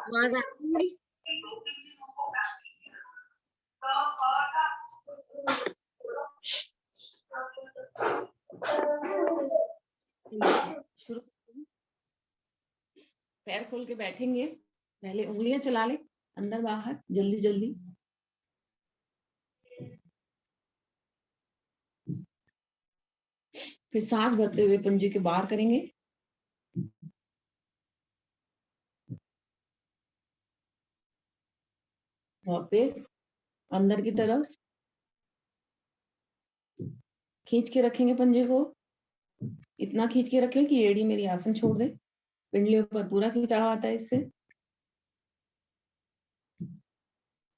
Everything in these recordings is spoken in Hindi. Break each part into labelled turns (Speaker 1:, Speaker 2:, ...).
Speaker 1: आवाज आ रही है मेरी? शुरू। पैर खोल के बैठेंगे, पहले उंगलियां चला ले अंदर बाहर जल्दी जल्दी। फिर सांस भरते हुए पंजे के बाहर करेंगे। वापस अंदर की तरफ खींच के रखेंगे पंजे को। इतना खींच के रखें कि एड़ी मेरी आसन छोड़ दे। पिंडलियों पर पूरा खिंचाव आता है इससे।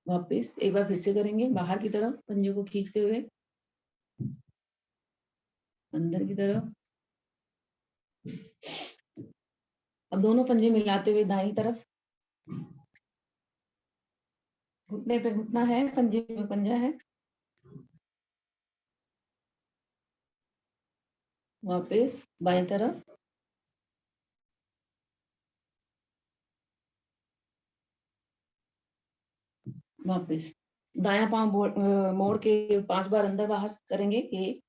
Speaker 1: वापस एक बार फिर से करेंगे, बाहर की तरफ पंजे को खींचते हुए अंदर की तरफ। अब दोनों पंजे मिलाते हुए दाईं तरफ। घुटने पे घुटना है, पंजे पे पंजा है। वापस बाईं तरफ। वापस दायां पांव मोड़ के 5 बार अंदर बाहर करेंगे। 1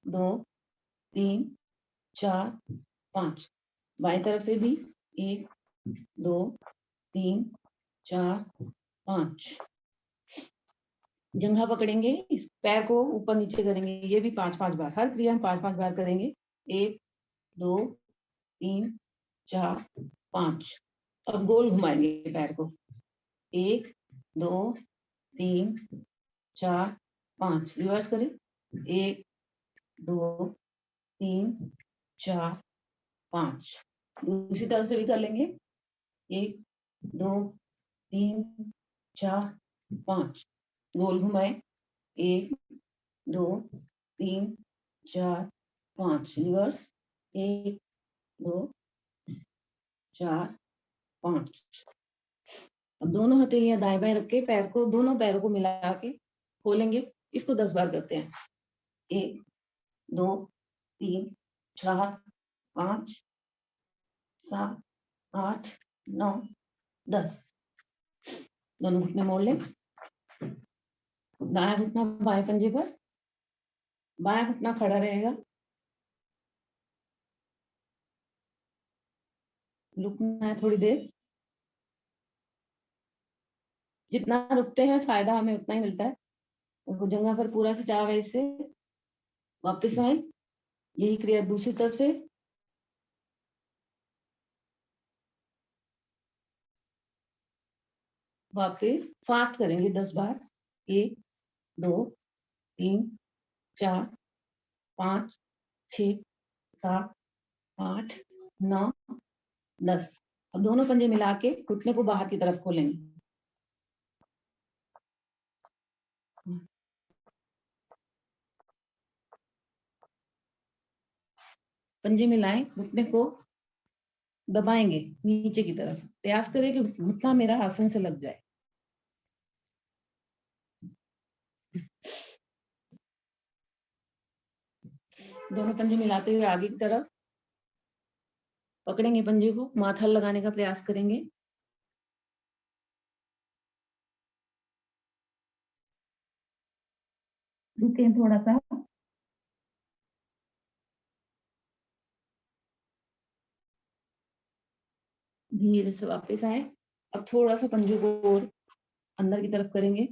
Speaker 1: 2 3 4 5। बाईं तरफ से भी 1 2 3 4 5। जंघा पकड़ेंगे, इस पैर को ऊपर नीचे करेंगे। ये भी 5-5 बार, हर क्रिया में 5-5 बार करेंगे। 1 2 3 4 5। अब गोल घुमाएंगे पैर को। 1 2 3 4 5। रिवर्स करें। 1 2 3 4 5। दूसरी तरफ से भी कर लेंगे। 1 2 3 4 5। गोल घुमाए। 1 2 3 4 5। रिवर्स। 1 2 4 5। अब दोनों हथेलियां दाएं बाएं रख के पैर को, दोनों पैरों को मिला के खोलेंगे। इसको 10 बार करते हैं। 1 2 3 4 5 7 8 9 10। दोनों घुटने मोड़ लें। दायां घुटना बाएं पंजे पर, बायां घुटना खड़ा रहेगा। रुकना है थोड़ी देर। जितना रुकते हैं फायदा हमें उतना ही मिलता है। जंघा पर पूरा खिंचाव है इससे। वापस आए, यही क्रिया दूसरी तरफ से। वापस फास्ट करेंगे 10 बार। 1 2 3 4 5 6 7 8 9 10। अब दोनों पंजे मिला के घुटने को बाहर की तरफ खोलेंगे। पंजे मिलाएं, घुटने को दबाएंगे नीचे की तरफ। प्रयास करें कि घुटना मेरा आसन से लग जाए। दोनों पंजे मिलाते हुए आगे की तरफ पकड़ेंगे पंजे को, माथा लगाने का प्रयास करेंगे। रुकें थोड़ा सा। धीरे से वापस आए। अब थोड़ा सा पंजों को और अंदर की तरफ करेंगे।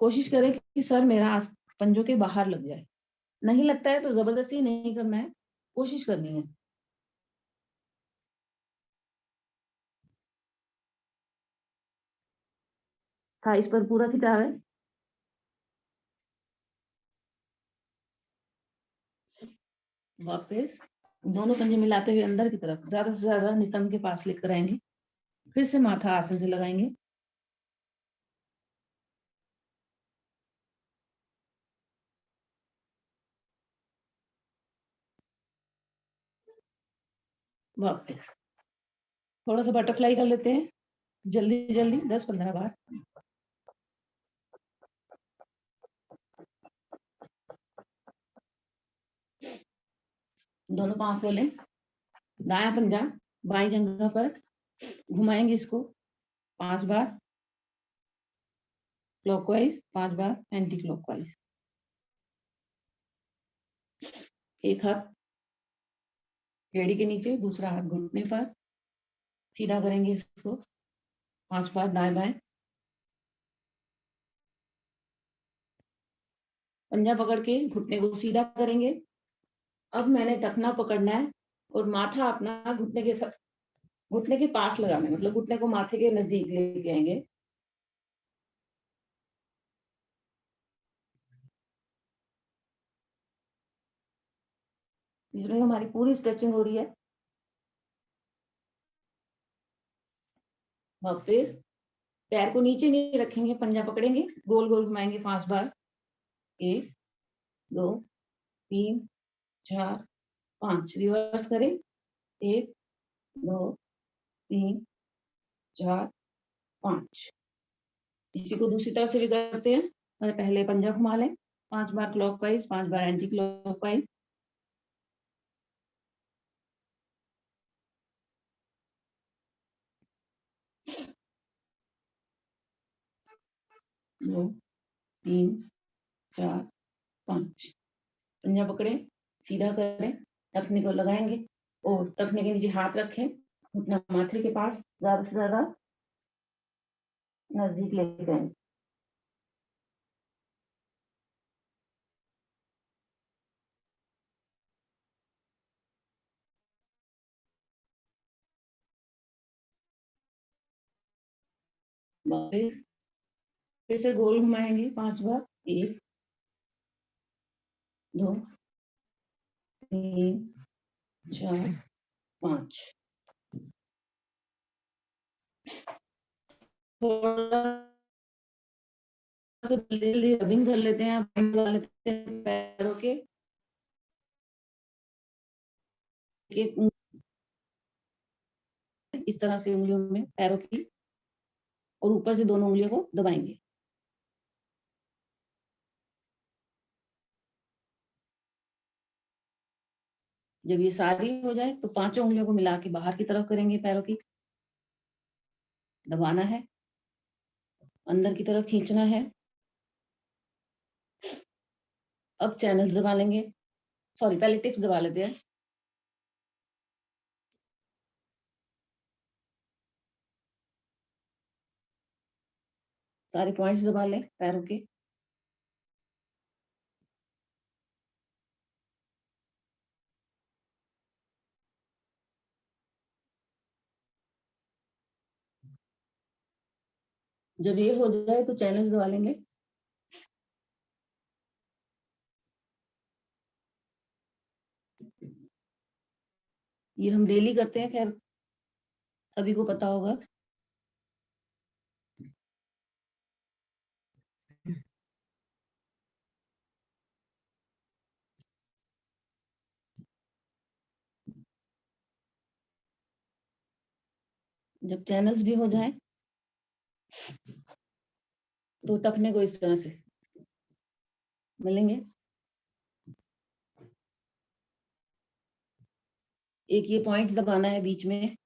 Speaker 1: कोशिश करें कि सर मेरा पंजों के बाहर लग जाए। नहीं लगता है तो जबरदस्ती नहीं करना है, कोशिश करनी है। थाइस पर पूरा खिंचाव है। वापस दोनों पंजे मिलाते हुए अंदर की तरफ ज्यादा से ज्यादा नितंब के पास लेकर आएंगे। फिर से माथा आसन से लगाएंगे। वापस थोड़ा सा बटरफ्लाई कर लेते हैं, जल्दी जल्दी 10-15 बार। दोनों पांव खोलें। दायां पंजा बाई जंघा पर घुमाएंगे इसको 5 बार क्लॉकवाइज, 5 बार एंटी क्लॉकवाइज। एक हाथ एड़ी के नीचे, दूसरा हाथ घुटने पर, सीधा करेंगे इसको 5 बार दाएं बाएं। पंजा पकड़ के घुटने को सीधा करेंगे। अब मैंने टखना पकड़ना है और माथा अपना घुटने के पास लगाना है, मतलब घुटने को माथे के नजदीक लेके आएंगे। इसमें हमारी पूरी स्ट्रेचिंग हो रही है। वापस पैर को नीचे नहीं रखेंगे, पंजा पकड़ेंगे, गोल गोल घुमाएंगे 5 बार। 1 2 3 4 5। रिवर्स करें। 1 2 3 4 5। इसी को दूसरी तरफ से भी करते हैं। पहले पंजा घुमा लें 5 बार क्लॉकवाइज, 5 बार एंटी क्लॉकवाइज। दो 3 4 5। पंजा पकड़े, सीधा करें, टखने को लगाएंगे और टखने के नीचे हाथ रखें, घुटना माथे के पास ज्यादा से ज्यादा नजदीक लेके आएंगे। वापस फिर से गोल घुमाएंगे 5 बार। 1 2 3 4 5। थोड़ा सा जल्दी जल्दी रबिंग कर लेते हैं, पैरों के इस तरह से उंगलियों में पैरों की, और ऊपर से दोनों उंगलियों को दबाएंगे। जब ये सारी हो जाए तो 5 उंगलियों को मिला के बाहर की तरफ करेंगे, पैरों की दबाना है, अंदर की तरफ खींचना है। अब चैनल्स दबा लेंगे, सॉरी पहले टिप्स दबा लेते हैं। सारे पॉइंट्स दबा लें पैरों के। जब ये हो जाए तो चैनल्स दबा लेंगे। ये हम डेली करते हैं, खैर सभी को पता होगा। जब चैनल्स भी हो जाए तो टखने को इस तरह से मिलेंगे। एक ये पॉइंट दबाना है बीच में,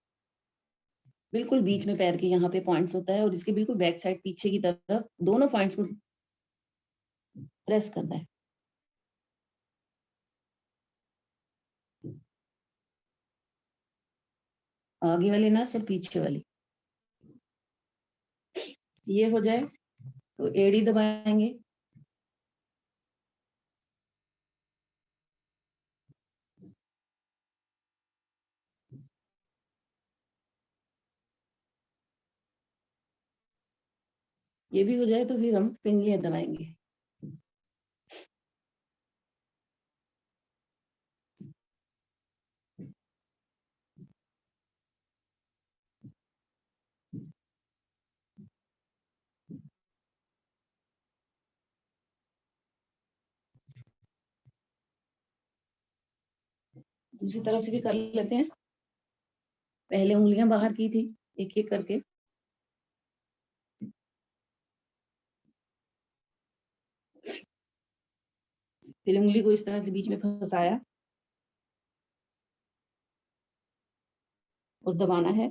Speaker 1: बिल्कुल बीच में पैर के यहाँ पे पॉइंट्स होता है, और इसके बिल्कुल बैक साइड पीछे की तरफ दोनों पॉइंट्स को प्रेस करना है। आगे वाली नस और पीछे वाली। ये हो जाए तो एड़ी दबाएंगे। ये भी हो जाए तो फिर हम पिंडलियां दबाएंगे। दूसरी तरफ से भी कर लेते हैं। पहले उंगलियां बाहर की थी, एक एक करके। फिर उंगली को इस तरह से बीच में फंसाया, और दबाना है।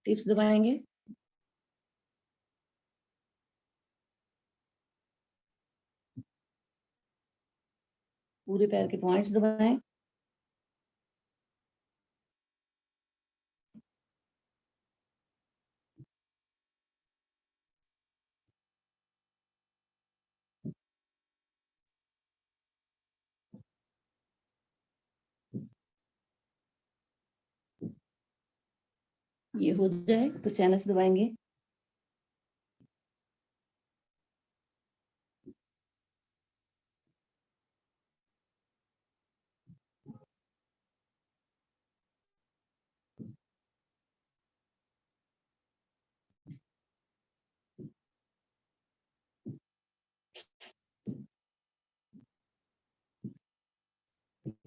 Speaker 1: टिप्स दबाएंगे। पूरे पैर के पॉइंट्स दबाएं। ये हो जाए तो चैनल्स दबाएंगे।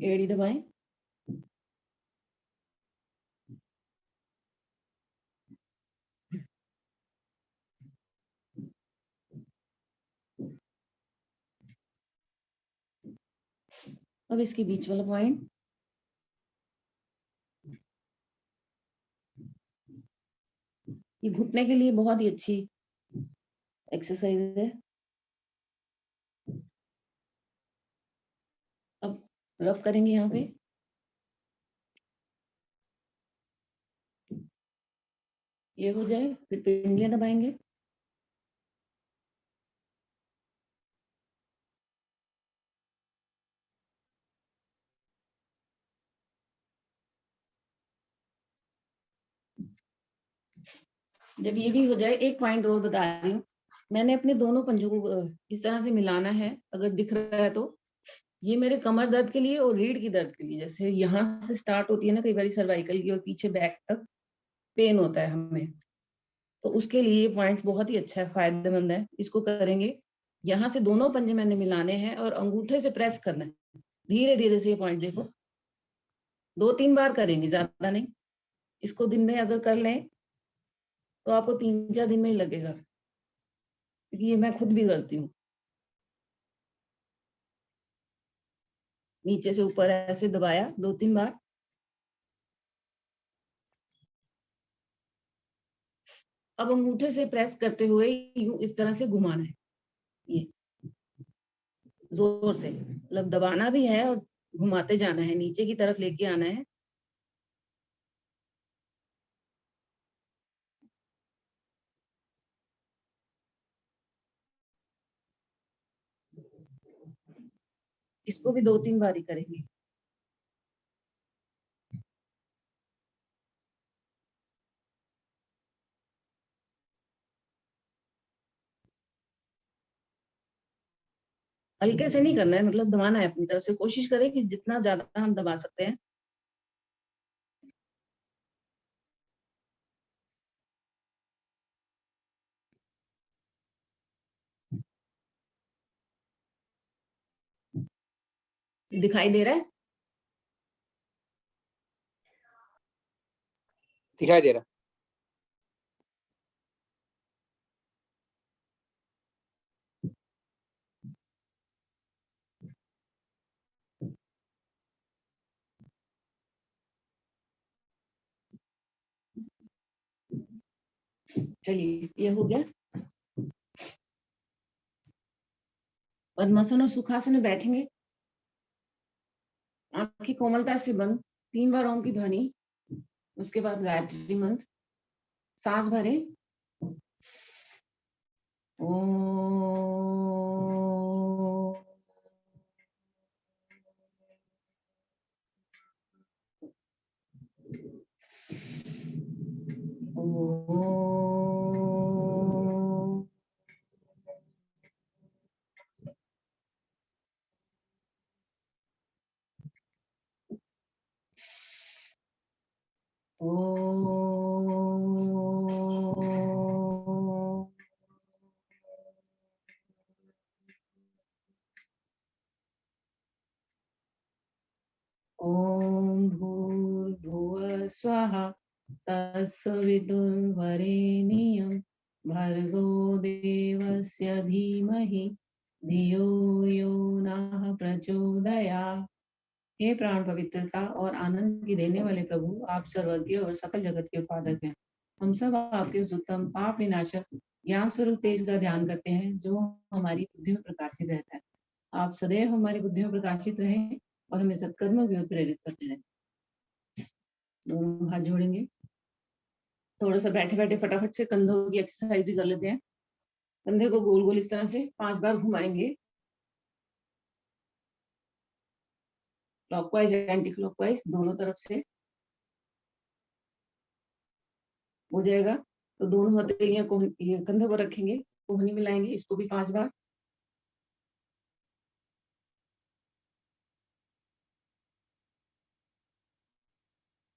Speaker 1: एड़ी दबाएं। अब इसके बीच वाला पॉइंट। ये घुटने के लिए बहुत ही अच्छी एक्सरसाइज है। अब रब करेंगे यहाँ पे। ये हो जाए फिर पिंडलियां दबाएंगे। जब ये भी हो जाए, एक पॉइंट और बता रही हूँ। मैंने अपने दोनों पंजों को इस तरह से मिलाना है, अगर दिख रहा है तो। ये मेरे कमर दर्द के लिए और रीढ़ की दर्द के लिए, जैसे यहाँ से स्टार्ट होती है ना कई बार सर्वाइकल की, और पीछे बैक तक पेन होता है हमें, तो उसके लिए ये पॉइंट बहुत ही अच्छा है, फायदेमंद है। इसको करेंगे। यहाँ से दोनों पंजे मैंने मिलाने हैं और अंगूठे से प्रेस करना है धीरे धीरे से। ये पॉइंट देखो, 2-3 बार करेंगे, ज्यादा नहीं। इसको दिन में अगर कर लें तो आपको 3-4 दिन में ही लगेगा, क्योंकि ये मैं खुद भी करती हूँ। नीचे से ऊपर ऐसे दबाया 2-3 बार। अब अंगूठे से प्रेस करते हुए यूं इस तरह से घुमाना है, ये जोर से, मतलब दबाना भी है और घुमाते जाना है, नीचे की तरफ लेके आना है। इसको भी 2-3 बार ही करेंगे। हल्के से नहीं करना है, मतलब दबाना है अपनी तरफ से। कोशिश करें कि जितना ज्यादा हम दबा सकते हैं। दिखाई दे रहा है?
Speaker 2: दिखाई दे रहा।
Speaker 1: चलिए, ये हो गया। पद्मासन और सुखासन में बैठेंगे। आंखें कोमलता से बंद। 3 बार ओम की ध्वनि, उसके बाद गायत्री मंत्र। सांस भरें। ओम। ओम। ओम। ओम भूर्भुवः स्वः तत्सवितुर्वरेण्यं भर्गो देवस्य धीमहि धियो यो नः प्रचोदयात्। हे प्राण पवित्रता और आनंद की देने वाले प्रभु, आप सर्वज्ञ और सकल जगत के उत्पादक हैं। हम सब आपके उस उत्तम पाप विनाशक ज्ञान स्वरूप तेज का ध्यान करते हैं, जो हमारी बुद्धि में प्रकाशित रहता है। आप सदैव हमारी बुद्धि में प्रकाशित रहें और हमें सत्कर्मों की ओर प्रेरित करते रहें। दोनों हाथ जोड़ेंगे। थोड़ा सा बैठे बैठे फटाफट से कंधों की एक्सरसाइज भी कर लेते हैं। कंधे को गोल गोल इस तरह से 5 बार घुमाएंगे, क्लॉकवाइज एंटी क्लॉकवाइज दोनों तरफ से। हो जाएगा तो दोनों हथेलियां कंधे पर रखेंगे, कोहनी मिलाएंगे, इसको भी 5 बार।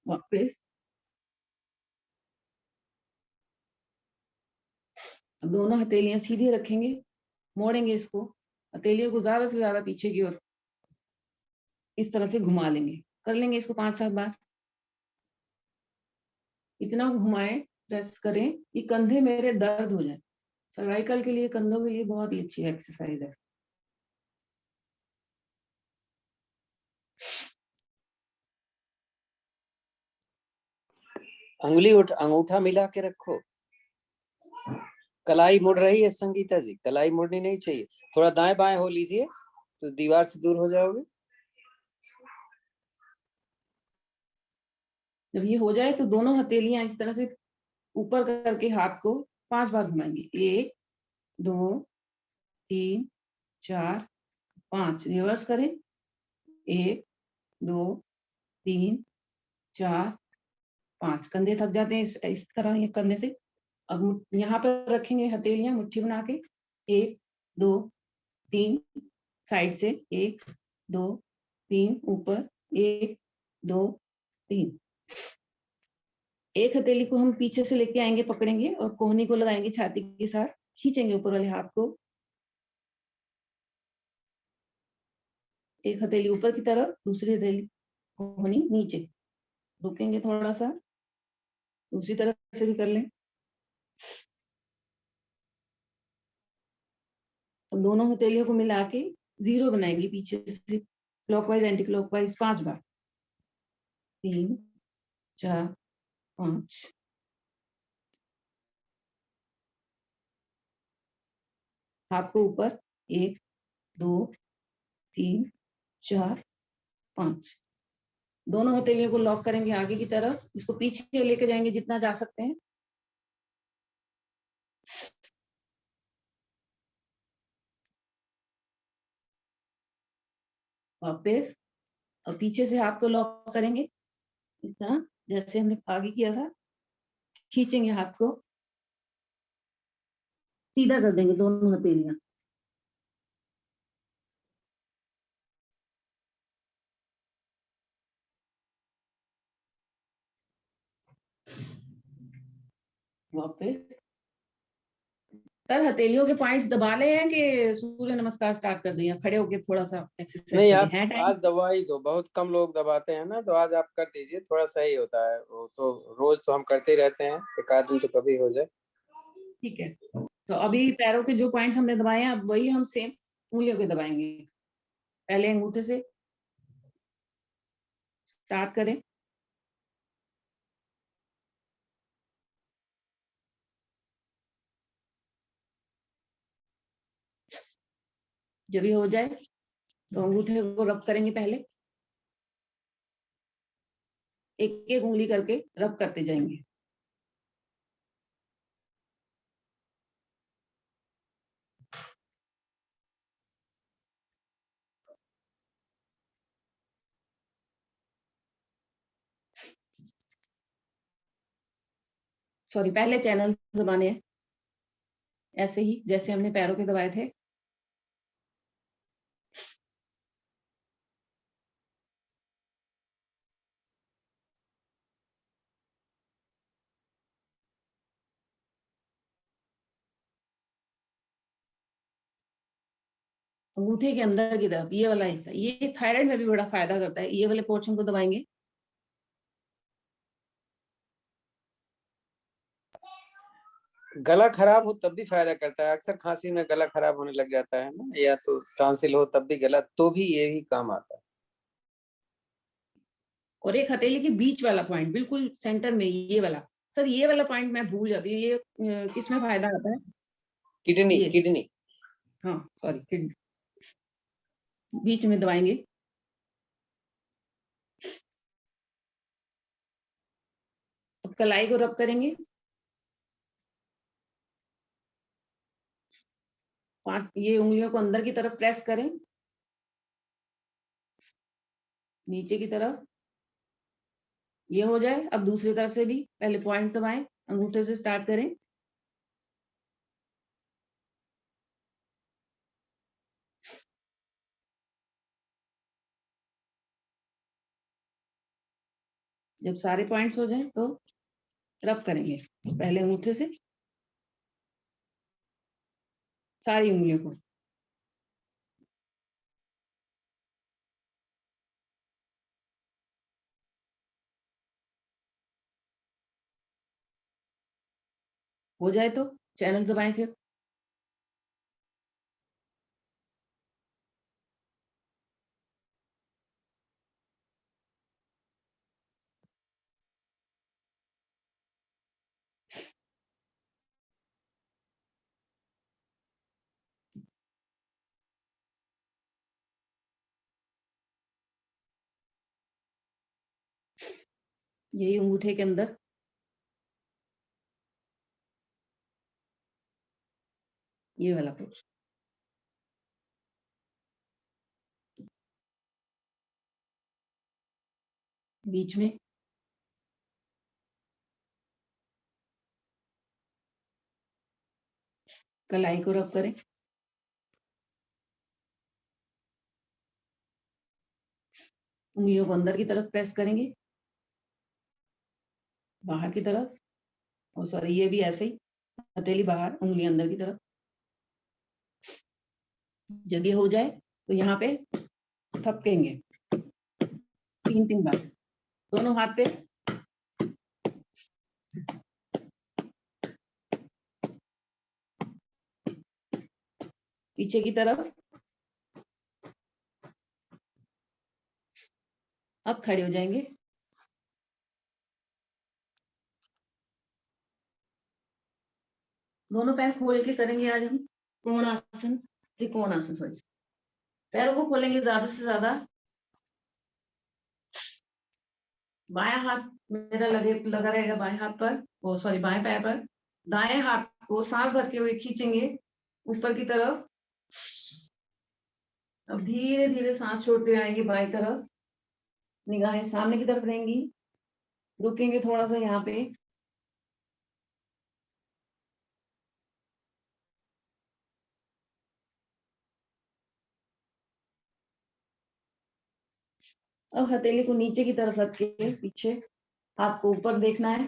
Speaker 1: वापस अब दोनों हथेलियां सीधे रखेंगे, मोड़ेंगे इसको, हथेलियों को ज्यादा से ज्यादा पीछे की ओर इस तरह से घुमा लेंगे। कर लेंगे इसको 5-7 बार। इतना घुमाएं, प्रेस करें कि कंधे मेरे दर्द हो जाए। सर्वाइकल के लिए, कंधों के लिए बहुत ही अच्छी एक्सरसाइज है।
Speaker 2: अंगुली अंगूठा मिला के रखो। कलाई मुड़ रही है संगीता जी, कलाई मुड़नी नहीं चाहिए। थोड़ा दाएं बाएं हो लीजिए तो दीवार से दूर हो जाओगे।
Speaker 1: जब ये हो जाए तो दोनों हथेलियां इस तरह से ऊपर करके हाथ को 5 बार घुमाएंगे। 1 2 3 4 5। रिवर्स करें। 1 2 3 4 5। कंधे थक जाते हैं इस तरह ये करने से। अब यहाँ पर रखेंगे हथेलियां मुट्ठी बना के। 1 2 3 साइड से 1 2 3 ऊपर 1 2 3। एक हथेली को हम पीछे से लेके आएंगे, पकड़ेंगे और कोहनी को लगाएंगे छाती के साथ, खींचेंगे ऊपर वाले हाथ को। एक हथेली ऊपर की तरफ, दूसरी हथेली कोहनी नीचे। रुकेंगे थोड़ा सा, दूसरी तरफ से भी कर लें। तो दोनों हथेलियों को मिला के 0 बनाएंगे पीछे से, क्लॉकवाइज एंटी क्लॉकवाइज 5 बार। 3 4 5। हाथ को ऊपर 1 2 3 4 5। दोनों हथेलियों को लॉक करेंगे आगे की तरफ, इसको पीछे लेके जाएंगे जितना जा सकते हैं। वापस और पीछे से हाथ को लॉक करेंगे इस तरह, जैसे हमने आगे किया था। खींचेंगे हाथ को, सीधा कर देंगे दोनों हथेलियां। वापस सर हथेलियों के पॉइंट्स दबा ले हैं कि सूर्य नमस्कार स्टार्ट कर दें, खड़े होके थोड़ा सा एक्सरसाइज
Speaker 2: नहीं,
Speaker 1: कर
Speaker 2: आप आज दबा ही दो। बहुत कम लोग दबाते हैं ना, तो आज आप कर दीजिए, थोड़ा सही होता है। वो तो रोज तो हम करते ही रहते हैं, एक आध दिन तो कभी हो जाए।
Speaker 1: ठीक है। तो अभी पैरों के जो पॉइंट्स हमने दबाए हैं, अब वही हम सेम उंगलियों के दबाएंगे। पहले अंगूठे से स्टार्ट करें। जब ये हो जाए तो अंगूठे को रब करेंगे। पहले एक एक उंगली करके रब करते जाएंगे। सॉरी, पहले चैनल दबाने हैं, ऐसे ही जैसे हमने पैरों के दबाए थे। अंगूठे के अंदर की तरफ ये वाला हिस्सा, ये थायराइड में भी बड़ा फायदा करता है। ये वाले पोर्शन को दबाएंगे।
Speaker 2: गला खराब हो तब भी फायदा करता है। अक्सर खांसी में गला खराब होने लग जाता है ना, या तो टॉन्सिल हो तब भी गला, तो भी यही काम आता है।
Speaker 1: और एक हथेली के बीच वाला पॉइंट बिल्कुल सेंटर में, ये वाला सर, ये वाला पॉइंट मैं भूल जाती हूँ, ये किसमें फायदा आता है?
Speaker 2: किडनी,
Speaker 1: ये
Speaker 2: किडनी।
Speaker 1: हाँ सॉरी, बीच में दबाएंगे। अब कलाई को रब करेंगे, ये उंगलियों को अंदर की तरफ प्रेस करें, नीचे की तरफ, ये हो जाए। अब दूसरी तरफ से भी पहले पॉइंट दबाएं, अंगूठे से स्टार्ट करें, जब सारे पॉइंट्स हो जाएं तो रब करेंगे पहले अंगूठे से सारी उंगलियों को। हो जाए तो चैनल दबाएं फिर। यही अंगूठे के अंदर, ये वाला पोर्शन, बीच में, कलाई को रब करें, उंगलियों को अंदर की तरफ प्रेस करेंगे, बाहर की तरफ, और सॉरी ये भी ऐसे ही, हथेली बाहर उंगली अंदर की तरफ। जब ये हो जाए तो यहाँ पे थपकेंगे 3-3 बार दोनों हाथ पे। पीछे की तरफ। अब खड़े हो जाएंगे, दोनों पैर खोल के करेंगे आज हम कोणासन, त्रिकोणासन, सॉरी। पैरों को खोलेंगे ज्यादा से ज्यादा। बायां हाथ मेरा लगा रहेगा बाएं हाथ पर, वो सॉरी बाएं पैर पर। दाएं हाथ को सांस भरते हुए खींचेंगे ऊपर की तरफ। अब धीरे धीरे सांस छोड़ते आएंगे बाएं तरफ, निगाहें सामने की तरफ रहेंगी। रुकेंगे थोड़ा सा यहाँ पे, अब हथेली को नीचे की तरफ रख के पीछे, हाथ को ऊपर देखना है।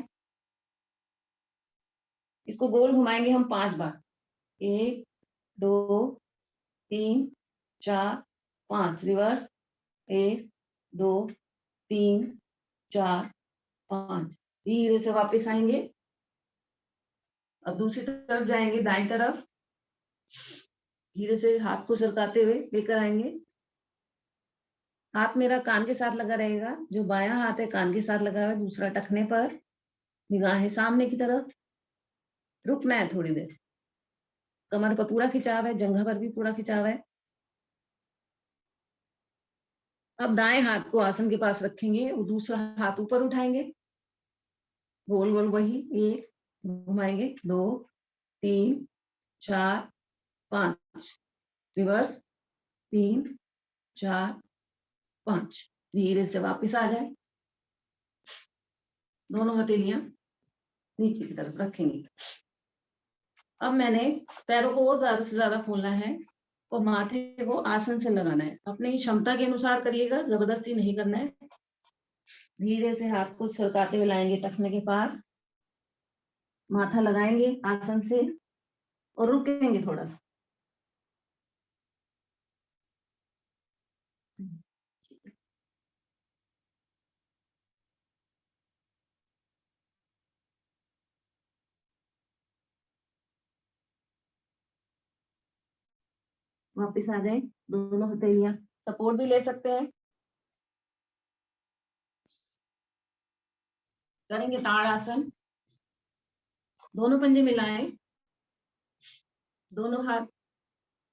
Speaker 1: इसको गोल घुमाएंगे हम 5 बार, 1 2 3 4 5, रिवर्स, 1 2 3 4 5, धीरे से वापस आएंगे। अब दूसरी तरफ जाएंगे, दाएं तरफ, धीरे से हाथ को सरकाते हुए लेकर आएंगे। हाथ मेरा कान के साथ लगा रहेगा, जो बायां हाथ है कान के साथ लगा हुआ है, दूसरा टखने पर, निगाहें सामने की तरफ। रुकना है थोड़ी देर, कमर पर पूरा खिंचाव है, जंघा पर भी पूरा खिंचाव है। अब दाएं हाथ को आसन के पास रखेंगे और दूसरा हाथ ऊपर उठाएंगे, गोल गोल वही, 1 घुमाएंगे, 2 3 4 5, रिवर्स, 3 4 5, धीरे से वापस आ जाए। दोनों हथेलियां नीचे की तरफ रखेंगे। अब मैंने पैरों को और ज्यादा से ज्यादा खोलना है और माथे को आसन से लगाना है। अपनी क्षमता के अनुसार करिएगा, जबरदस्ती नहीं करना है। धीरे से हाथ को सरकाते हुए लाएंगे टखने के पास, माथा लगाएंगे आसन से और रुकेंगे थोड़ा सा। वापस आ जाए, दोनों हथेलियां, सपोर्ट भी ले सकते हैं। करेंगे ताड़ासन, दोनों पंजे मिलाएं, दोनों हाथ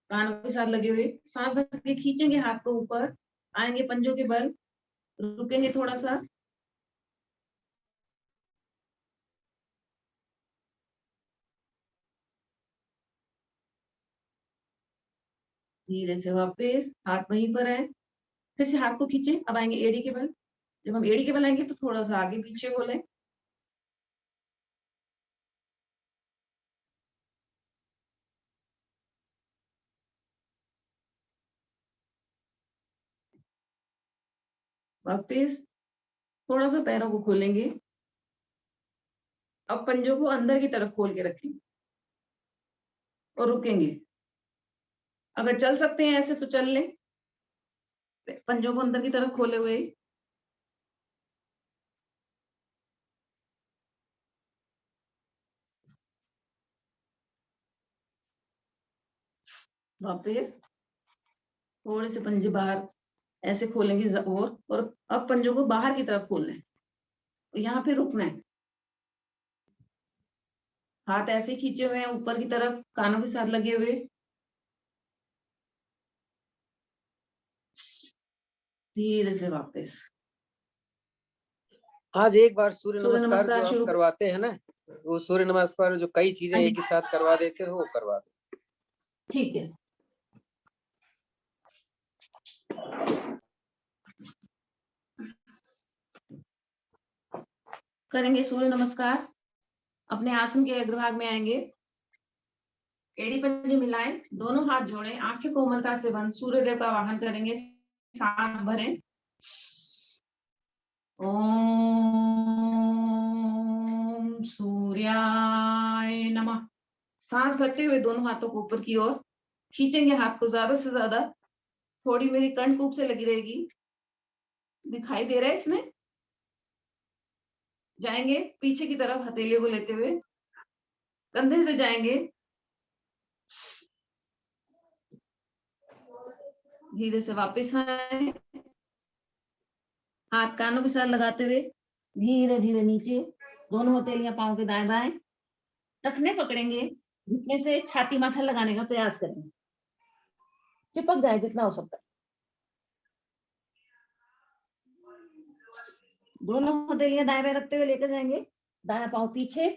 Speaker 1: कानों के साथ लगे हुए, सांस भर के खींचेंगे हाथ को ऊपर, आएंगे पंजों के बल, रुकेंगे थोड़ा सा, धीरे से वापस हाथ वहीं पर है, फिर से हाथ को खींचे, अब आएंगे एड़ी के बल। जब हम एड़ी के बल आएंगे तो थोड़ा सा आगे पीछे बोले, वापस थोड़ा सा पैरों को खोलेंगे, अब पंजों को अंदर की तरफ खोल के रखेंगे और रुकेंगे। अगर चल सकते हैं ऐसे तो चल लें, पंजों को अंदर की तरफ खोले हुए, वापस थोड़े से पंजे बाहर ऐसे खोलेंगे और अब पंजों को बाहर की तरफ खोलना है, यहाँ पे रुकना है। हाथ ऐसे खींचे हुए हैं ऊपर की तरफ, कानों के साथ लगे हुए, धीरे से वापस।
Speaker 2: आज एक बार सूर्य
Speaker 1: सूर्य
Speaker 2: नमस्कार
Speaker 1: नमस्कार
Speaker 2: जो आप
Speaker 1: शुरू
Speaker 2: करवाते हैं ना, वो सूर्य नमस्कार जो कई चीजें एक ही साथ करवा देते हो वो करवा दो।
Speaker 1: ठीक है। करेंगे सूर्य नमस्कार, अपने आसन के अग्रभाग में आएंगे, एड़ी पंजे मिलाएं, दोनों हाथ जोड़ें, आंखें कोमलता से बंद, सूर्य देव का वाहन करेंगे, सांस भरें, ओम सूर्याय नमः। सांस भरते हुए दोनों हाथों को ऊपर की ओर खींचेंगे, हाथ को ज्यादा से ज्यादा, थोड़ी मेरी कर्णकूप से लगी रहेगी, दिखाई दे रहा है इसमें। जाएंगे पीछे की तरफ हथेलियों को लेते हुए, कंधे से जाएंगे, धीरे से वापस आए, हाथ कानों के साथ लगाते हुए धीरे धीरे नीचे, दोनों हथेलियां पांव के दाएं बाएं, टखने पकड़ेंगे, घुटने से छाती माथा लगाने का प्रयास करेंगे, चिपक जाए जितना हो सकता है। दोनों हथेलियां दाएं बाएं रखते हुए लेकर जाएंगे, दायां पांव पीछे,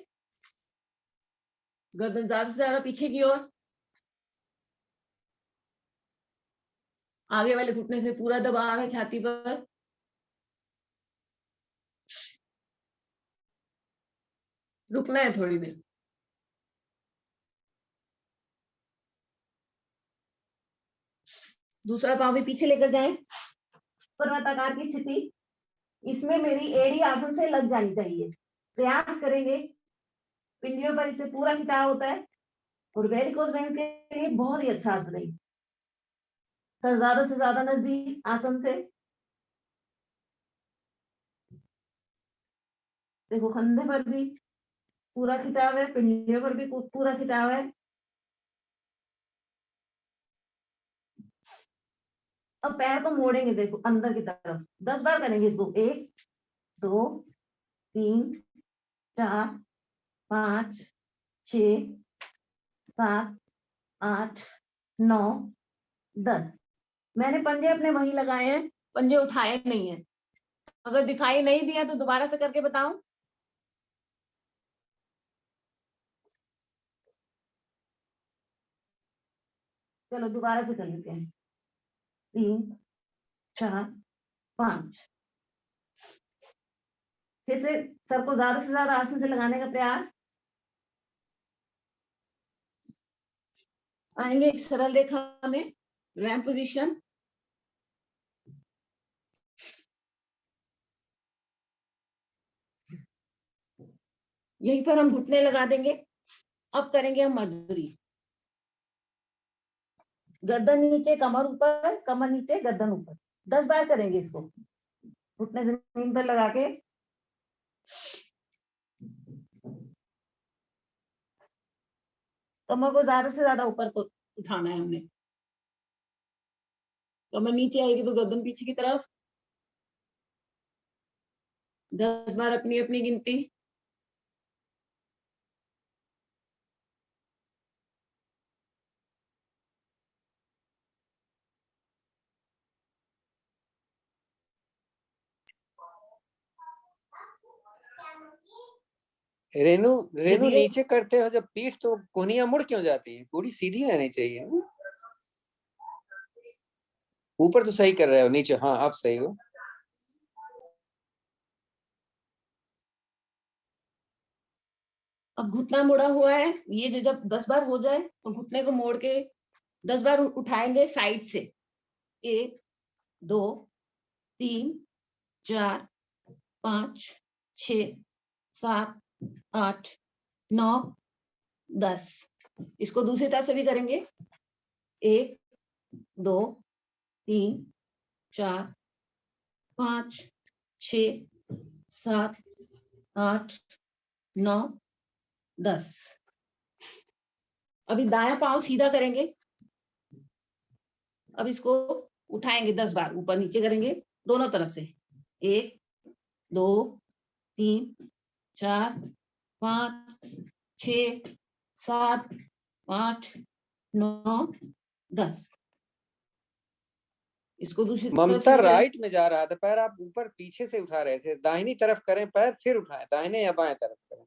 Speaker 1: गर्दन ज्यादा से ज्यादा पीछे की ओर, आगे वाले घुटने से पूरा दबाव है छाती पर, रुकना है थोड़ी देर। दूसरा पांव भी पीछे लेकर जाएं, पर्वताकार की स्थिति, इसमें मेरी एड़ी आसन से लग जानी चाहिए, प्रयास करेंगे, पिंडियों पर इससे पूरा खिंचाव होता है और वेरिकोज वेन्स के लिए बहुत ही अच्छा आसन है। सर ज्यादा से ज्यादा नजदीक आसन से, देखो कंधे पर भी पूरा खिंचाव है, पिंडियों पर भी पूरा खिंचाव है। अब पैर को मोड़ेंगे, देखो अंदर की तरफ 10 बार करेंगे इसको, 1 2 3 4 5 6 7 8 9 10। मैंने पंजे अपने वहीं लगाए हैं, पंजे उठाए नहीं है, अगर दिखाई नहीं दिया तो दोबारा से करके बताऊं। चलो दोबारा से कर लेते हैं, 3 4 5। फिर से सर को ज्यादा से ज्यादा आसन से लगाने का प्रयास, आएंगे एक सरल रेखा में, रैंप पोजीशन, यहीं पर हम घुटने लगा देंगे। अब करेंगे हम मजदूरी, गर्दन नीचे कमर ऊपर, कमर नीचे गर्दन ऊपर, 10 बार करेंगे इसको, घुटने जमीन पर लगा के, कमर को ज्यादा से ज्यादा ऊपर को उठाना है हमने। कमर नीचे आएगी तो गर्दन पीछे की तरफ। 10 बार अपनी अपनी गिनती।
Speaker 2: रेनू रेनू
Speaker 1: ये
Speaker 2: नीचे करते हो जब पीठ तो कोहनियां मुड़ क्यों जाती है? पूरी सीधी रहनी चाहिए। ऊपर तो सही कर रहे हो, नीचे हाँ अब सही हो।
Speaker 1: अब घुटना मुड़ा हुआ है, ये जो जब 10 बार हो जाए तो घुटने को मोड़ के 10 बार उठाएंगे साइड से। 1 2 3 4 5 6 7 8 9 10। इसको दूसरी तरफ से भी करेंगे। 1 2 3 4 5 6 7 8 9 10। अभी दायां पांव सीधा करेंगे। अब इसको उठाएंगे 10 बार, ऊपर नीचे करेंगे दोनों तरफ से। 1 2 3 4 5 6 7 8 9 10। इसको दूसरी तरफ से
Speaker 2: ममता
Speaker 1: भी करेंगे।
Speaker 2: राइट में जा रहा था पैर, आप ऊपर पीछे से उठा रहे थे। दाहिनी तरफ करें पैर, फिर उठाएं, दाहिने या बाएं तरफ करें।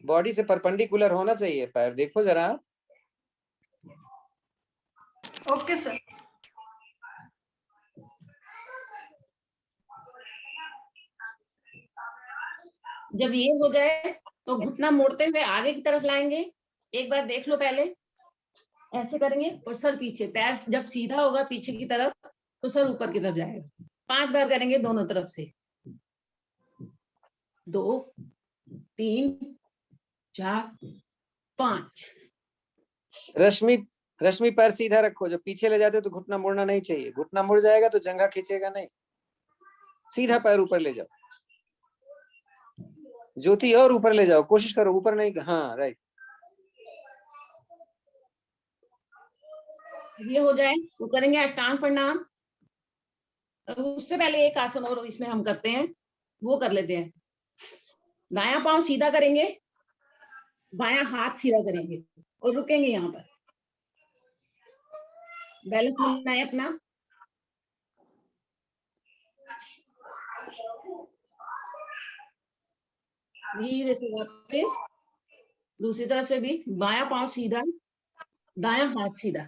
Speaker 2: बॉडी से परपेंडिकुलर होना चाहिए पैर, देखो जरा।
Speaker 3: Okay sir.
Speaker 1: जब ये हो जाए तो घुटना मोड़ते हुए आगे की तरफ लाएंगे। एक बार देख लो पहले, ऐसे करेंगे और सर पीछे। पैर जब सीधा होगा पीछे की तरफ तो सर ऊपर की तरफ जाएगा। 5 बार करेंगे दोनों तरफ से। 2 3 4 5।
Speaker 2: रश्मि रश्मि पैर सीधा रखो, जब पीछे ले जाते हो तो घुटना मुड़ना नहीं चाहिए। घुटना मुड़ जाएगा तो जंघा खींचेगा नहीं। सीधा पैर ऊपर ले जाओ। ज्योति और ऊपर ले जाओ, कोशिश करो ऊपर नहीं। हाँ राइट।
Speaker 1: ये हो जाए तो करेंगे अष्टांग प्रणाम। उससे पहले एक आसन और इसमें हम करते हैं, वो कर लेते हैं। दायां पांव सीधा करेंगे, बायां हाथ सीधा करेंगे और रुकेंगे यहाँ पर। बैलेंस बनाए अपना। धीरे से वापस दूसरी तरफ से भी। बायां पांव सीधा, दायां हाथ सीधा।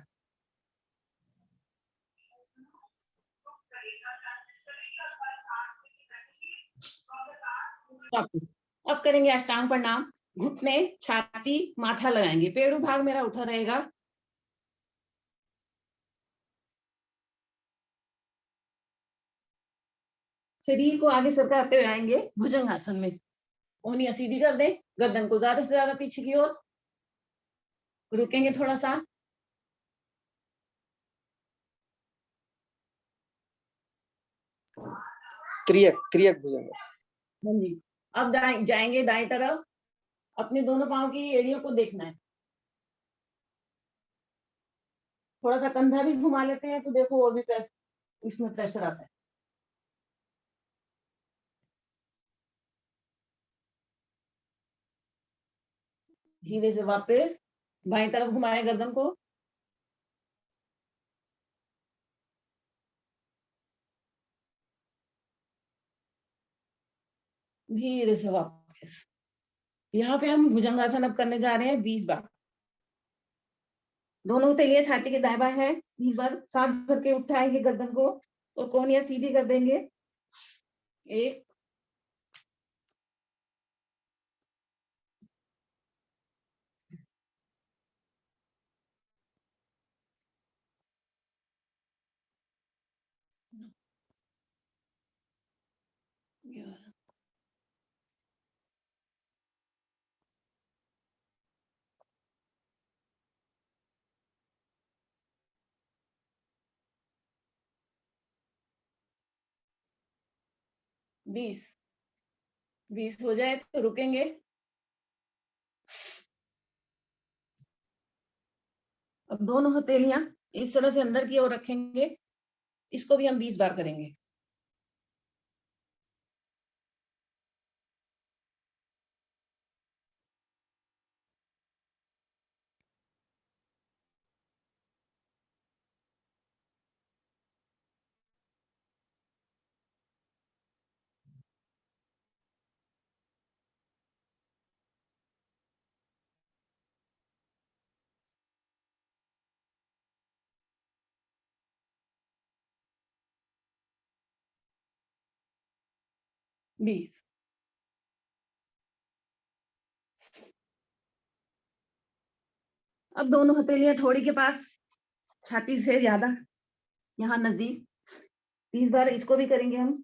Speaker 1: वापस। अब करेंगे अष्टांग प्रणाम। घुटने, छाती, माथा लगाएंगे। पेड़ू भाग मेरा उठा रहेगा। शरीर को आगे सरकाते हुए आएंगे भुजंगासन में। कोहनियां सीधी कर दें, गर्दन को ज्यादा से ज्यादा पीछे की ओर। रुकेंगे थोड़ा सा।
Speaker 2: त्रियक त्रियक भुजंग।
Speaker 1: हाँ जी। अब जाएंगे दाएं तरफ। अपने दोनों पांव की एड़ियों को देखना है। थोड़ा सा कंधा भी घुमा लेते हैं तो देखो वो भी इसमें प्रेशर आता है। धीरे से वापस बाएं तरफ घुमाए गर्दन को। धीरे से वापस। यहाँ पे हम भुजंगासन अब करने जा रहे हैं 20 बार। दोनों हथेलियां छाती के दाएं बाएं है। 20 बार सांस भर के उठाएंगे गर्दन को और कोहनियां सीधी कर देंगे। 1 20 हो जाए तो रुकेंगे। अब दोनों हथेलियां इस तरह से अंदर की ओर रखेंगे इसको भी हम 20 बार करेंगे। बीस। अब दोनों हथेलियां ठोड़ी के पास, छाती से ज्यादा, यहाँ नजदीक। 20 बार इसको भी करेंगे हम।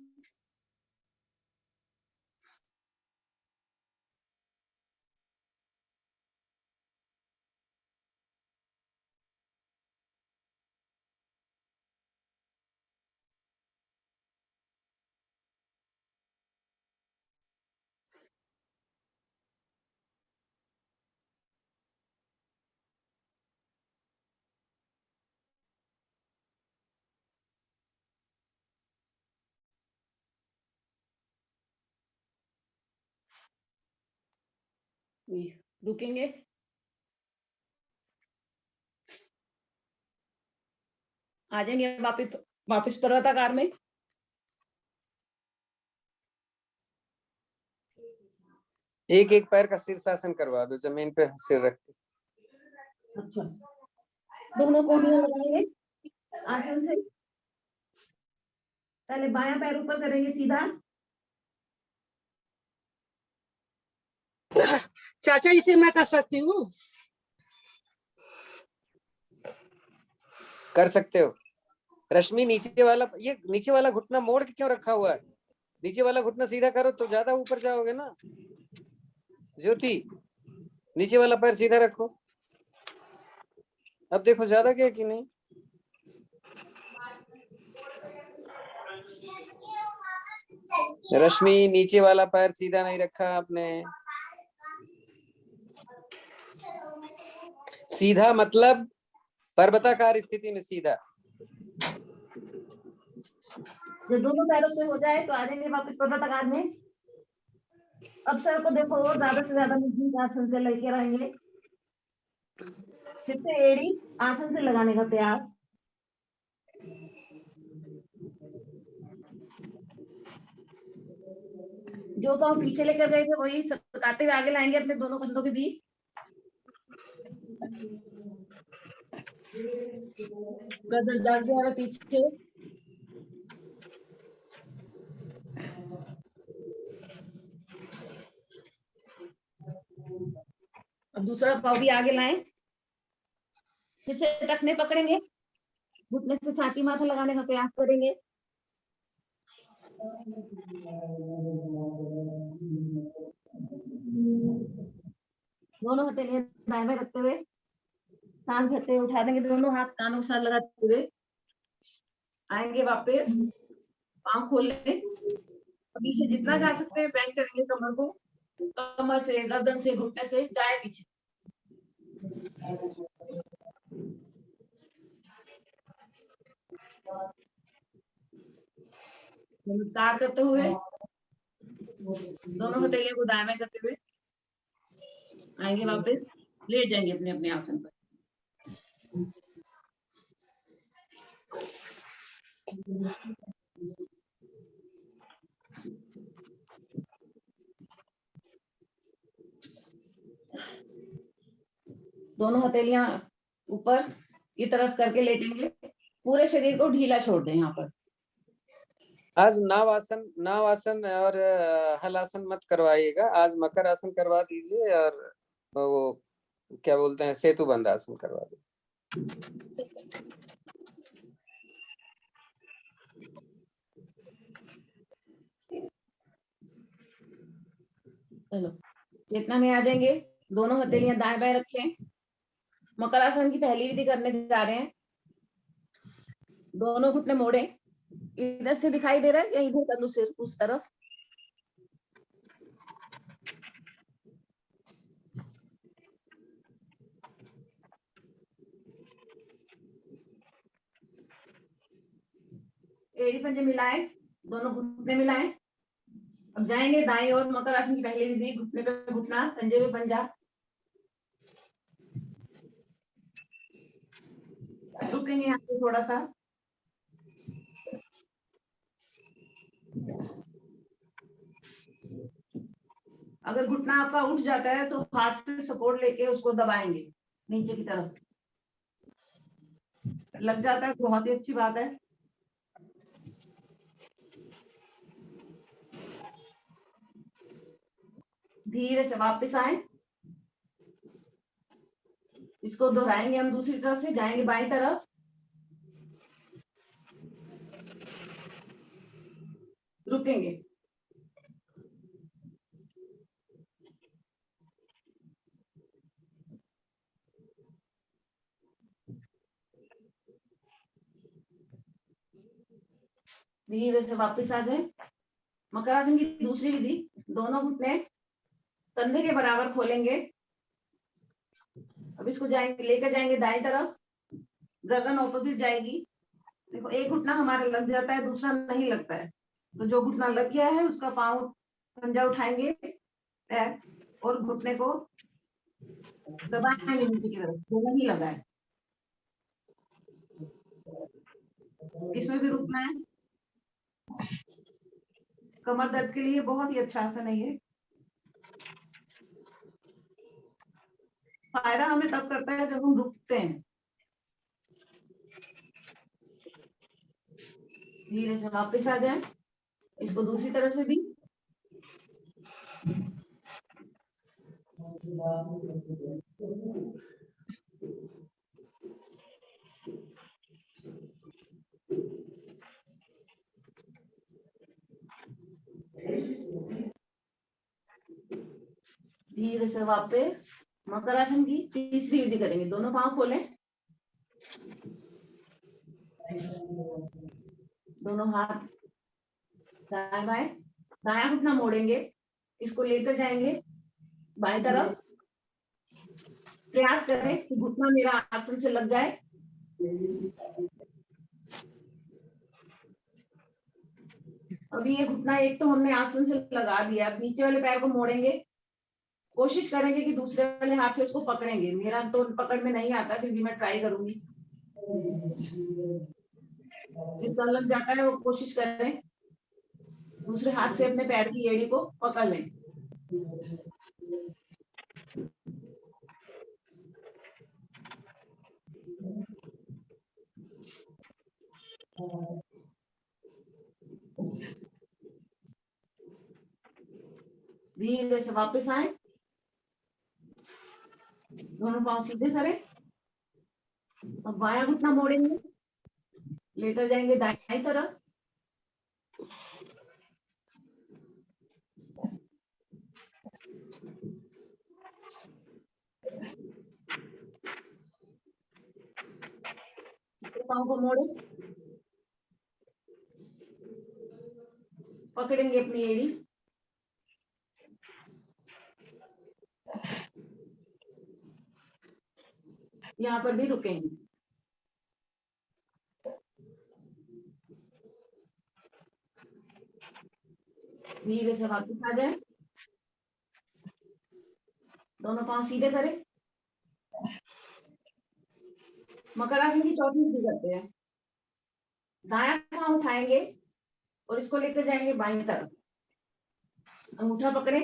Speaker 1: रुकेंगे। आ जाएंगे वापिस वापिस पर्वताकार में।
Speaker 2: एक एक पैर का शीर्षासन करवा दो, जमीन पे सिर रख के।
Speaker 1: अच्छा, दोनों कोहनियां लगाएंगे आसन से। पहले बायां पैर ऊपर करेंगे सीधा।
Speaker 4: चाचा इसे मैं कर सकती हूँ?
Speaker 2: कर सकते हो। रश्मि नीचे वाला, ये नीचे वाला घुटना मोड़ के क्यों रखा हुआ है? नीचे वाला घुटना सीधा करो तो ज्यादा ऊपर जाओगे ना। ज्योति, नीचे वाला पैर सीधा रखो। अब देखो ज्यादा क्या कि नहीं। रश्मि, नीचे वाला पैर सीधा नहीं रखा आपने। सीधा मतलब पर्वताकार स्थिति में सीधा।
Speaker 1: जब दोनों पैरों से हो जाए तो आ जाएंगे वापस पर्वताकार में। अब सर को देखो, और ज्यादा से ज्यादा मजबूत आसन से लेके रहेंगे। फिर से एड़ी आसन से लगाने का प्रयास। जो पाँव पीछे लेकर गए थे वही सरकाते हुए आगे लाएंगे अपने दोनों कंधों के बीच। गर्दन दर्द जो है पीछे। अब दूसरा पाँव भी आगे लाएं। फिर से टखने पकड़ेंगे, घुटने से छाती माथा लगाने का प्रयास करेंगे। दोनों हथेलियां दाएं में रखते हुए सांस भरते हुए उठा देंगे, दोनों हाथ कानों के साथ लगाते हुए आएंगे वापस। पाँव खोल लें, पीछे जितना जा सकते हैं बेंड करेंगे कमर को। कमर से, गर्दन से, घुटने से जाए पीछे। नमस्कार करते हुए दोनों हथेलियों को दाएं में करते हुए आएंगे वापस, लेट जाएंगे अपने अपने आसन पर। दोनों हथेलियां ऊपर की तरफ करके लेटेंगे। पूरे शरीर को ढीला छोड़ दें यहाँ पर।
Speaker 2: आज नाव आसन और हलासन मत करवाइएगा। आज मकर आसन करवा दीजिए और वो क्या बोलते हैं, सेतु बंद आसन करवा दीजिए।
Speaker 1: चलो, चेतना में आ जाएंगे। दोनों हथेलियां दाएं बाएं रखें। मकर आसन की पहली विधि करने जा रहे हैं। दोनों घुटने मोड़े। इधर से दिखाई दे रहा है या इधर कर लूं सिर उस तरफ? एड़ी पंजे मिलाए, दोनों घुटने मिलाए। अब जाएंगे दाएं और मकर आसन की पहली विधि, घुटने पे घुटना, पंजे पे पंजा। रुकेंगे यहाँ पे थोड़ा सा। अगर घुटना आपका उठ जाता है तो हाथ से सपोर्ट लेके उसको दबाएंगे नीचे की तरफ। लग जाता है तो बहुत ही अच्छी बात है। धीरे से वापस आए, इसको दोहराएंगे हम दूसरी तरफ से, जाएंगे बाईं तरफ। रुकेंगे, धीरे से वापस आ जाए। मकर आसन की दूसरी विधि, दोनों घुटने कंधे के बराबर खोलेंगे। अब इसको जाएंगे, लेकर जाएंगे दाएं तरफ, गर्दन ऑपोजिट जाएगी। देखो एक घुटना हमारा लग जाता है, दूसरा नहीं लगता है, तो जो घुटना लग गया है उसका पांव पंजा उठाएंगे पैर और घुटने को दबाएंगे नीचे की तरफ, जो नहीं लगा है। इसमें भी रुकना है। कमर दर्द के लिए बहुत ही अच्छा आसन है ये। फायदा हमें तब करता है जब हम रुकते हैं। धीरे से वापस आ जाए, इसको दूसरी तरफ से भी। धीरे से वापस मकर आसन की तीसरी विधि करेंगे। दोनों पांव खोलें, दोनों हाथ दाएं बाएं, दायां घुटना मोड़ेंगे, इसको लेकर जाएंगे बाएं तरफ। प्रयास करें कि घुटना मेरा आसन से लग जाए। अभी ये घुटना एक तो हमने आसन से लगा दिया, अब नीचे वाले पैर को मोड़ेंगे। कोशिश करेंगे कि दूसरे वाले हाथ से उसको पकड़ेंगे। मेरा तो पकड़ में नहीं आता, फिर भी मैं ट्राई करूंगी। जिसका लग जाता है वो कोशिश करें दूसरे हाथ से अपने पैर की एड़ी को पकड़ लें। धीरे से वापस आए, दोनों पांव सीधे करें। अब बायां घुटना मोड़ेंगे, लेकर जाएंगे दाएं तरफ। पांव को मोड़े, पकड़ेंगे अपनी एड़ी। यहाँ पर भी रुकेंगे। धीरे से वापस आ जाए, दोनों पांव सीधे करें। मकर आसन की चौथी विधि करते हैं। दायां पांव उठाएंगे और इसको लेकर जाएंगे बाईं तरफ। अंगूठा पकड़े,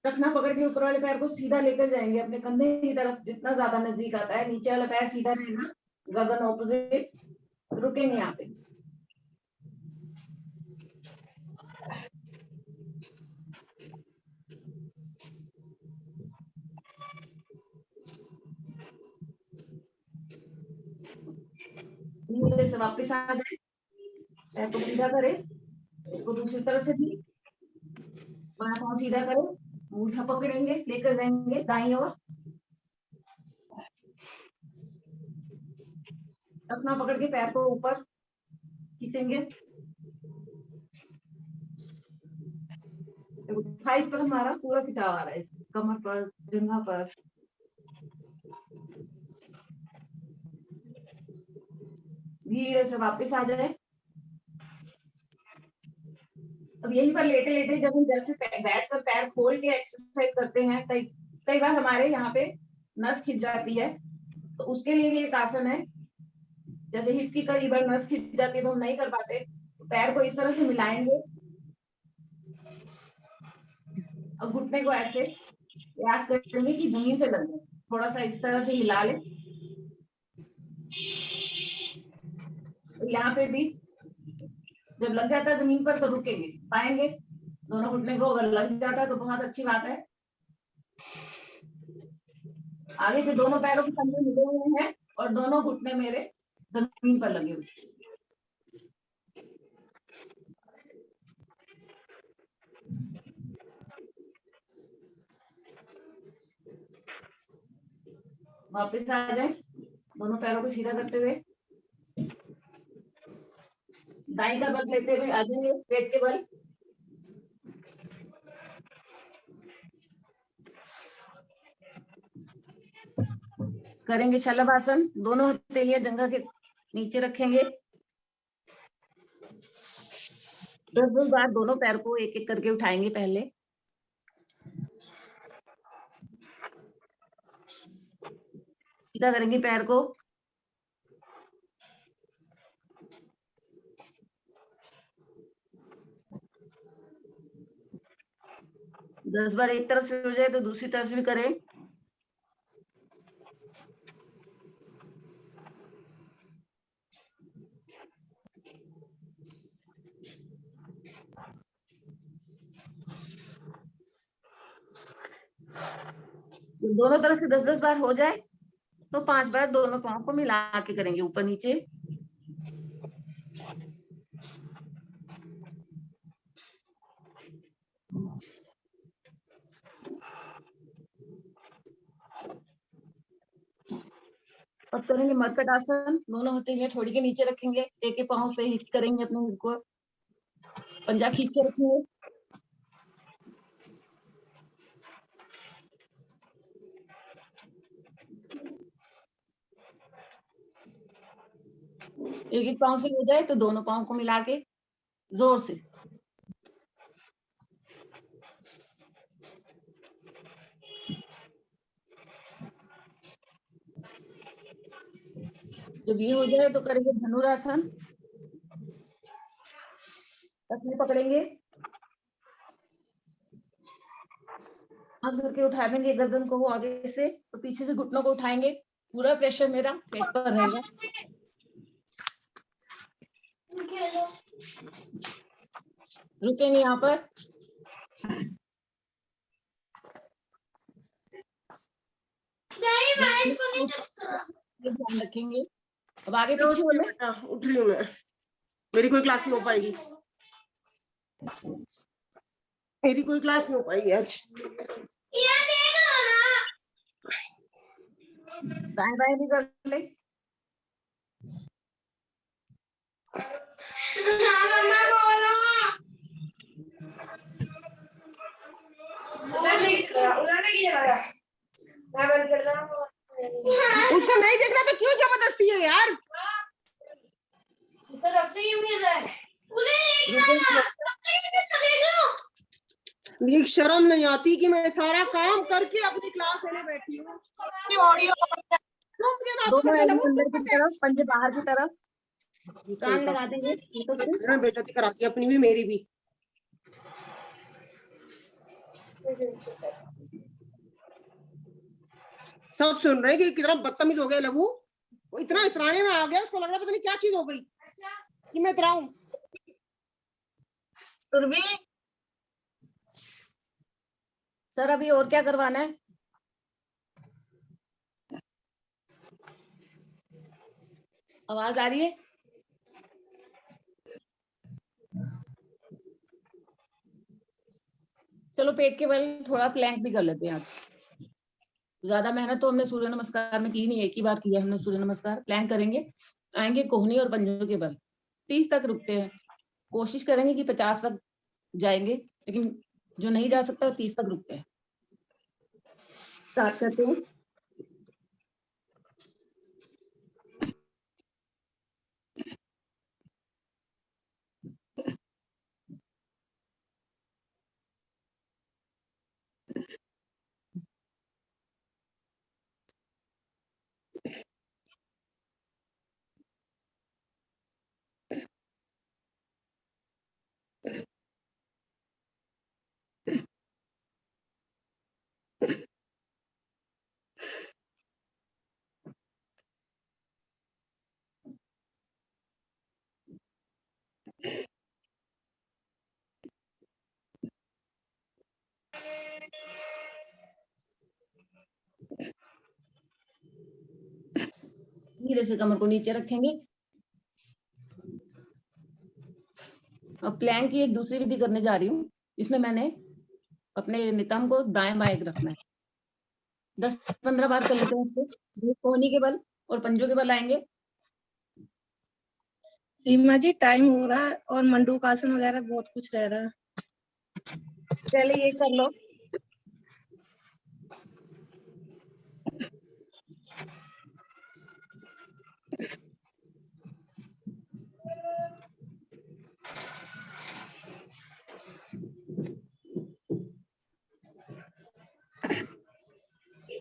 Speaker 1: टखना पकड़ के ऊपर वाले पैर को सीधा लेकर जाएंगे अपने कंधे की तरफ, जितना ज्यादा नजदीक आता है। नीचे वाला पैर सीधा रहेगा, गर्दन ऑपोजिट। रुकेंगे यहाँ पे। धीरे से वापस आ जाए, पैर को सीधा करें, इसको दूसरी तरफ से भी बायां पांव सीधा करें, अंगूठा पकड़ेंगे, लेकर जाएंगे दाईं ओर। अपना पकड़ के पैर को ऊपर खींचेंगे। थाइस पर हमारा पूरा खिंचाव आ रहा है, कमर पर, जंघा पर। धीरे से वापस आ जाए। अब यहीं पर लेटे लेटे जब हम जैसे बैठ कर पैर खोल के एक्सरसाइज करते हैं, कई बार हमारे यहाँ पे नस खिंच जाती है, तो उसके लिए भी एक आसन है। जैसे हिप की कई बार नस खिंच जाती है तो हम नहीं कर पाते, तो पैर को इस तरह से मिलाएंगे और घुटने को ऐसे प्रयास करेंगे कि जमीन से लग जाए। थोड़ा सा इस तरह से हिला ले। यहाँ पे भी जब लग जाता है जमीन पर तो रुकेंगे, पाएंगे दोनों घुटने को। अगर लग जाता है तो बहुत अच्छी बात है। आगे से दोनों पैरों के कंधे मिले हुए हैं और दोनों घुटने मेरे जमीन पर लगे हुए। वापस आ जाए, दोनों पैरों को सीधा करते हुए दाई का बल लेते हुए आ जाएंगे पेट के बल। करेंगे शलभ आसन। दोनों हथेलियां जंघा के नीचे रखेंगे। 10 बार दोनों पैर को एक एक करके उठाएंगे। पहले सीधा करेंगे पैर को। दस बार एक तरफ से हो जाए तो दूसरी तरफ से भी करें। दोनों तरफ से 10-10 बार हो जाए तो 5 बार दोनों पांव को मिला के करेंगे, ऊपर नीचे। अब करेंगे मरकट आसन। दोनों हथेलियां छोड़ के नीचे रखेंगे, एक एक पांव से हिट करेंगे अपने हिप को, पंजा खींच के रखेंगे। एक एक पांव से हो जाए तो दोनों पांव को मिला के जोर से। जब ये हो जाए तो करेंगे धनुरासन। तसले पकड़ेंगे, हाथ करके उठा देंगे गर्दन को आगे से, तो पीछे से घुटनों को उठाएंगे। पूरा प्रेशर मेरा पेट पर रहेगा। रुकेंगे यहाँ पर। ध्यान रखेंगे। अब आगे पीछे बोले।
Speaker 5: उठ रही हूँ मैं, मेरी कोई क्लास नहीं हो पाएगी। मेरी कोई क्लास नहीं हो पाएगी आज।
Speaker 1: दाएं बाएं भी कर ले।
Speaker 5: उसका नहीं देखना तो क्यों जबरदस्ती है यार। मुझे शर्म नहीं आती कि मैं सारा काम करके अपनी क्लास लेने बैठी हूँ।
Speaker 1: दोनों एल्बो अंदर की तरफ, पंजे बाहर की तरफ। कान लगा देंगे।
Speaker 5: बेइज्जती कराती है अपनी भी मेरी भी। सब सुन रहे हैं कि कितना बदतमीज हो गया लबू। वो इतना इतराने में आ गया, उसको लग रहा पता नहीं क्या चीज हो गई कि मैं इतराऊं।
Speaker 1: सर अभी और क्या करवाना है? आवाज आ रही है? चलो पेट के बल थोड़ा प्लैंक भी कर लेते हैं आज। ज्यादा मेहनत तो हमने सूर्य नमस्कार में की नहीं, एक ही बार किया हमने सूर्य नमस्कार। प्लैंक करेंगे, आएंगे कोहनी और पंजों के बल। 30 तक रुकते हैं। कोशिश करेंगे कि 50 तक जाएंगे, लेकिन जो नहीं जा सकता 30 तक रुकते हैं। स्टार्ट करते हैं। धीरे से कमर को नीचे रखेंगे। अब प्लैंक की एक दूसरी विधि करने जा रही हूँ। इसमें मैंने अपने नितंब को दाएं बाएं रखना है। 10-15 बार कर लेते हैं इसको। कोहनी के बल और पंजों के बल आएंगे।
Speaker 4: सीमा जी टाइम हो रहा है और मंडूकासन वगैरह बहुत कुछ रह रहा है।
Speaker 1: पहले ये कर लो।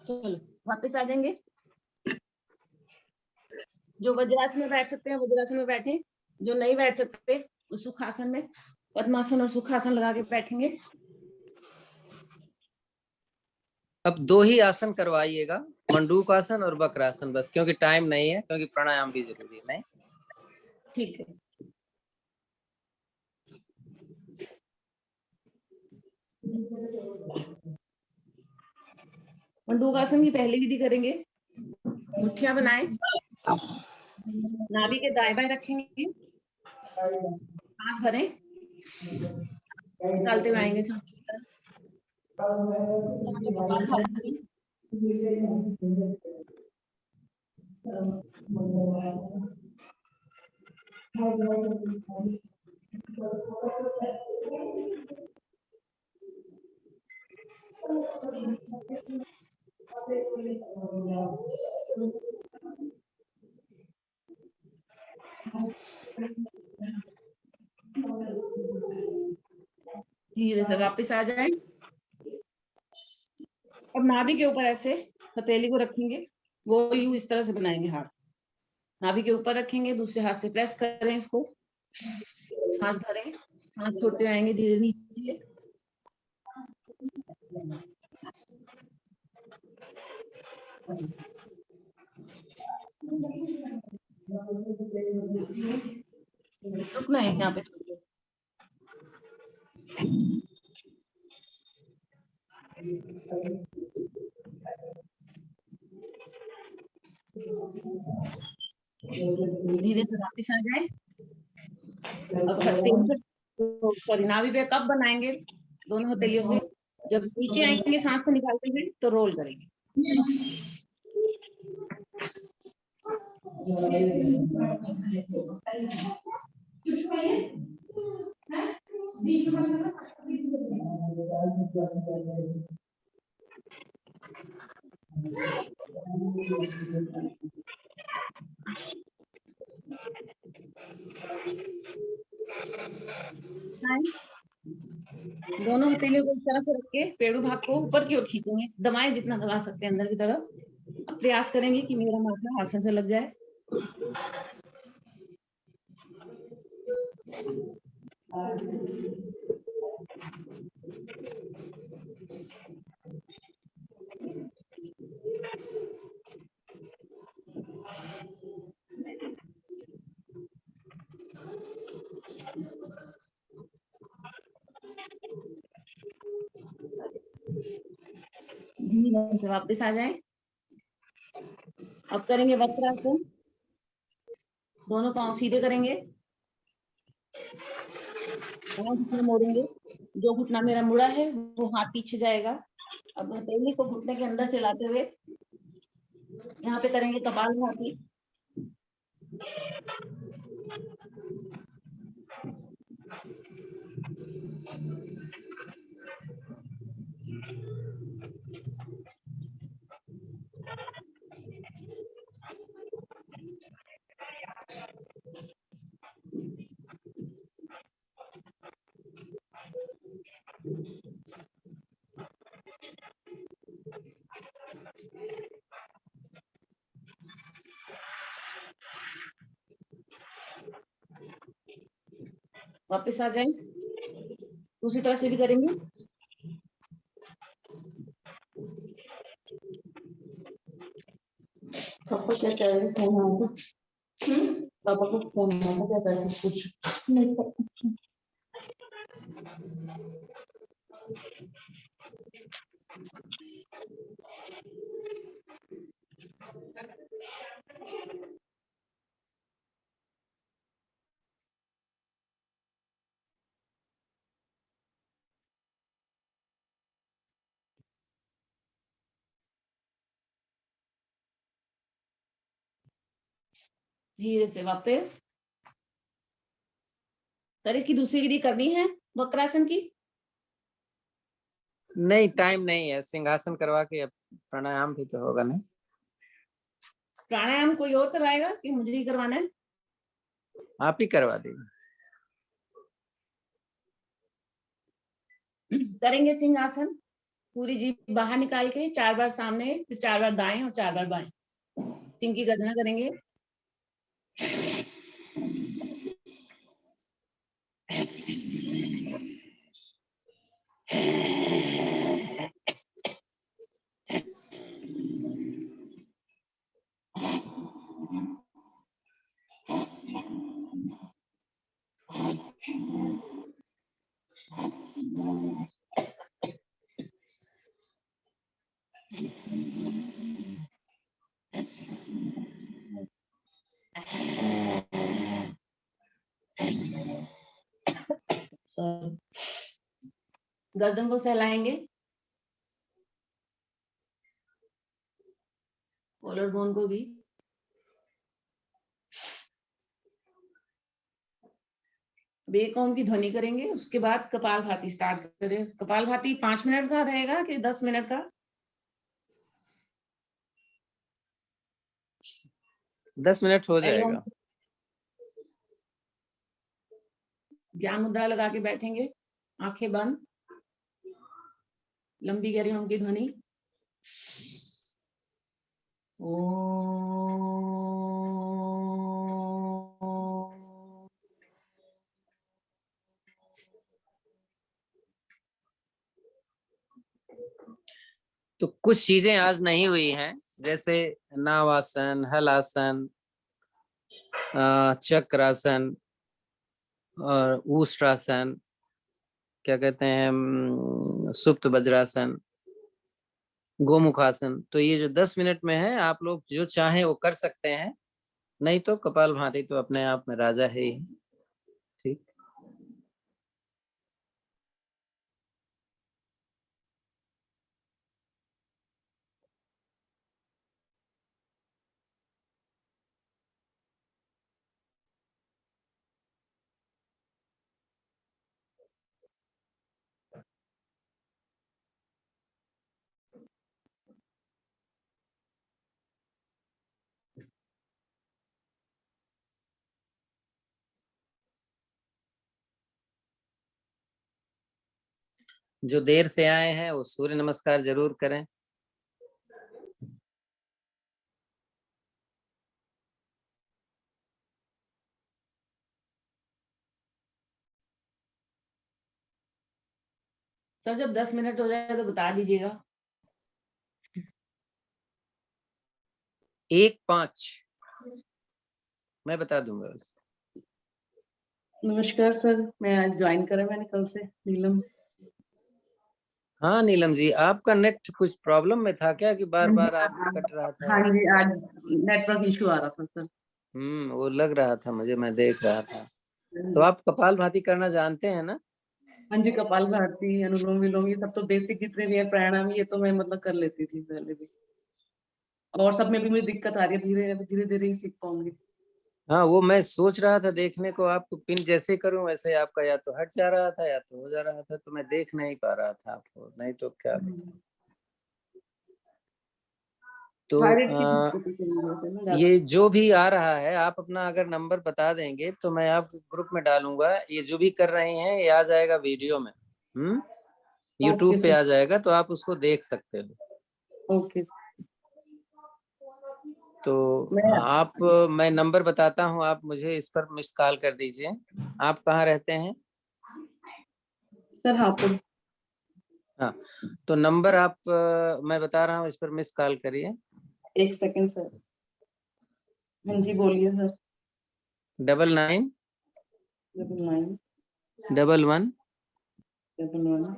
Speaker 1: चलो वापस आ जाएंगे। जो वज्रासन में बैठ सकते हैं वज्रासन में बैठे, जो नहीं बैठ सकते वो सुखासन में पद्मासन और सुखासन लगा के बैठेंगे।
Speaker 2: अब 2 ही आसन करवाइएगा, मंडूकासन और वक्रासन बस, क्योंकि टाइम नहीं है, क्योंकि प्राणायाम भी जरूरी है। नहीं
Speaker 1: ठीक है। मंडूकासन की पहली विधि करेंगे। मुठ्ठियां बनाएं, नाभि के दाएं बाएं रखेंगे, हाथ भरें, निकालते हुए आएंगे सांस की तरफ। कपाल भाती करें। धीरे से वापस आ जाएं। अब नाभि के ऊपर ऐसे हथेली को रखेंगे, गोल यू इस तरह से बनाएंगे। हाथ नाभि के ऊपर रखेंगे, दूसरे हाथ से प्रेस करें इसको, सांस भरें, सांस छोड़ते हुए आएंगे धीरे नीचे। रुकना है यहाँ पे। धीरे से वापस आ जाए। अब हथेली से सॉरी नाभि पे कब बनाएंगे दोनों हथेलियों से। जब नीचे आएंगे सांस को निकालते हुए तो रोल करेंगे। दोनों हथेलियों को इस तरह से रख के पेड़ू भाग को ऊपर की ओर खींचेंगे, दबाएं जितना दबा सकते हैं अंदर की तरफ। अब प्रयास करेंगे कि मेरा माथा आसन से लग जाए। धीरे से वापस आ जाए। अब करेंगे वक्रासन। दोनों पांव सीधे करेंगे, घुटने मोड़ेंगे। जो घुटना मेरा मुड़ा है वो हाथ पीछे जाएगा। अब हथेली को घुटने के अंदर से लाते हुए यहाँ पे करेंगे कपालभाति। वापस आ जाए। दूसरी तरफ से भी करेंगे। पापा क्या कह रहे थे? पापा को फोन आया, क्या कर रहे कुछ नहीं। धीरे से वापस। सर इसकी दूसरी विधि करनी है वक्रासन की?
Speaker 2: नहीं, टाइम नहीं है, सिंहासन करवा के अब प्राणायाम भी तो होगा ना।
Speaker 1: प्राणायाम कोई और करवाएगा कि मुझे ही करवाना है?
Speaker 2: आप ही करवा दीजिए।
Speaker 1: करेंगे सिंहासन। पूरी जीभ बाहर निकाल के 4 बार सामने, फिर 4 बार दाएं और 4 बार बाएं। सिंह की गर्जना करेंगे। गर्दन को सहलाएंगे, कॉलर बोन को भी। बेकौम की ध्वनि करेंगे, उसके बाद कपालभाति स्टार्ट करें। कपालभाति 5 मिनट का रहेगा कि 10 मिनट का?
Speaker 2: 10 मिनट हो जाएगा।
Speaker 1: ज्ञान मुद्रा लगा के बैठेंगे, आंखें बंद, लंबी गहरी ओम की ध्वनि।
Speaker 2: तो कुछ चीजें आज नहीं हुई हैं, जैसे नावासन, हलासन, चक्रासन और ऊष्ट्रासन, क्या कहते हैं, सुप्त वज्रासन, गोमुखासन। तो ये जो 10 मिनट में है, आप लोग जो चाहें वो कर सकते हैं, नहीं तो कपालभाति तो अपने आप में राजा है ही। ठीक। जो देर से आए हैं वो सूर्य नमस्कार जरूर करें।
Speaker 1: सर जब 10 मिनट हो जाए तो बता दीजिएगा।
Speaker 2: 1-5 मैं बता दूंगा।
Speaker 6: नमस्कार सर, मैं आज ज्वाइन करा मैंने कल से, नीलम।
Speaker 2: हाँ नीलम जी, आपका नेट कुछ प्रॉब्लम में था क्या कि बार बार आप कट रहा था?
Speaker 6: हाँ जी, आज नेटवर्क इशू आ रहा था सर।
Speaker 2: वो लग रहा था मुझे, मैं देख रहा था। तो आप कपालभाति करना जानते हैं ना?
Speaker 6: हाँ जी, कपालभाति, अनुलोम विलोम, ये सब तो बेसिक जितने भी है, प्राणायाम, ये तो मैं मतलब कर लेती थी पहले भी। और सब में भी मुझे दिक्कत आ रही है, धीरे धीरे ही सीख पाऊंगी।
Speaker 2: हाँ, वो मैं सोच रहा था देखने को, आपको पिन जैसे करूं वैसे आपका या तो हट जा रहा था या तो हो जा रहा था, तो मैं देख नहीं पा रहा था आपको, नहीं तो क्या। तो
Speaker 6: थायराइड की दिक्कत चल रही है ना ज्यादा।
Speaker 2: ये जो भी आ रहा है, आप अपना अगर नंबर बता देंगे तो मैं आपके ग्रुप में डालूंगा। ये जो भी कर रहे हैं ये आ जाएगा वीडियो में, यूट्यूब पे
Speaker 6: सर।
Speaker 2: आ जाएगा, तो आप उसको देख सकते हो।
Speaker 6: ओके।
Speaker 2: तो मैं नंबर बताता हूँ, आप मुझे इस पर मिस कॉल कर दीजिए। आप कहाँ रहते हैं?
Speaker 6: सर हापुड़।
Speaker 2: हाँ, तो नंबर आप मैं बता रहा हूँ, इस पर मिस कॉल करिए।
Speaker 6: 1 सेकंड सर। हाँ जी बोलिए सर।
Speaker 2: 99
Speaker 6: 99
Speaker 2: 11
Speaker 6: 11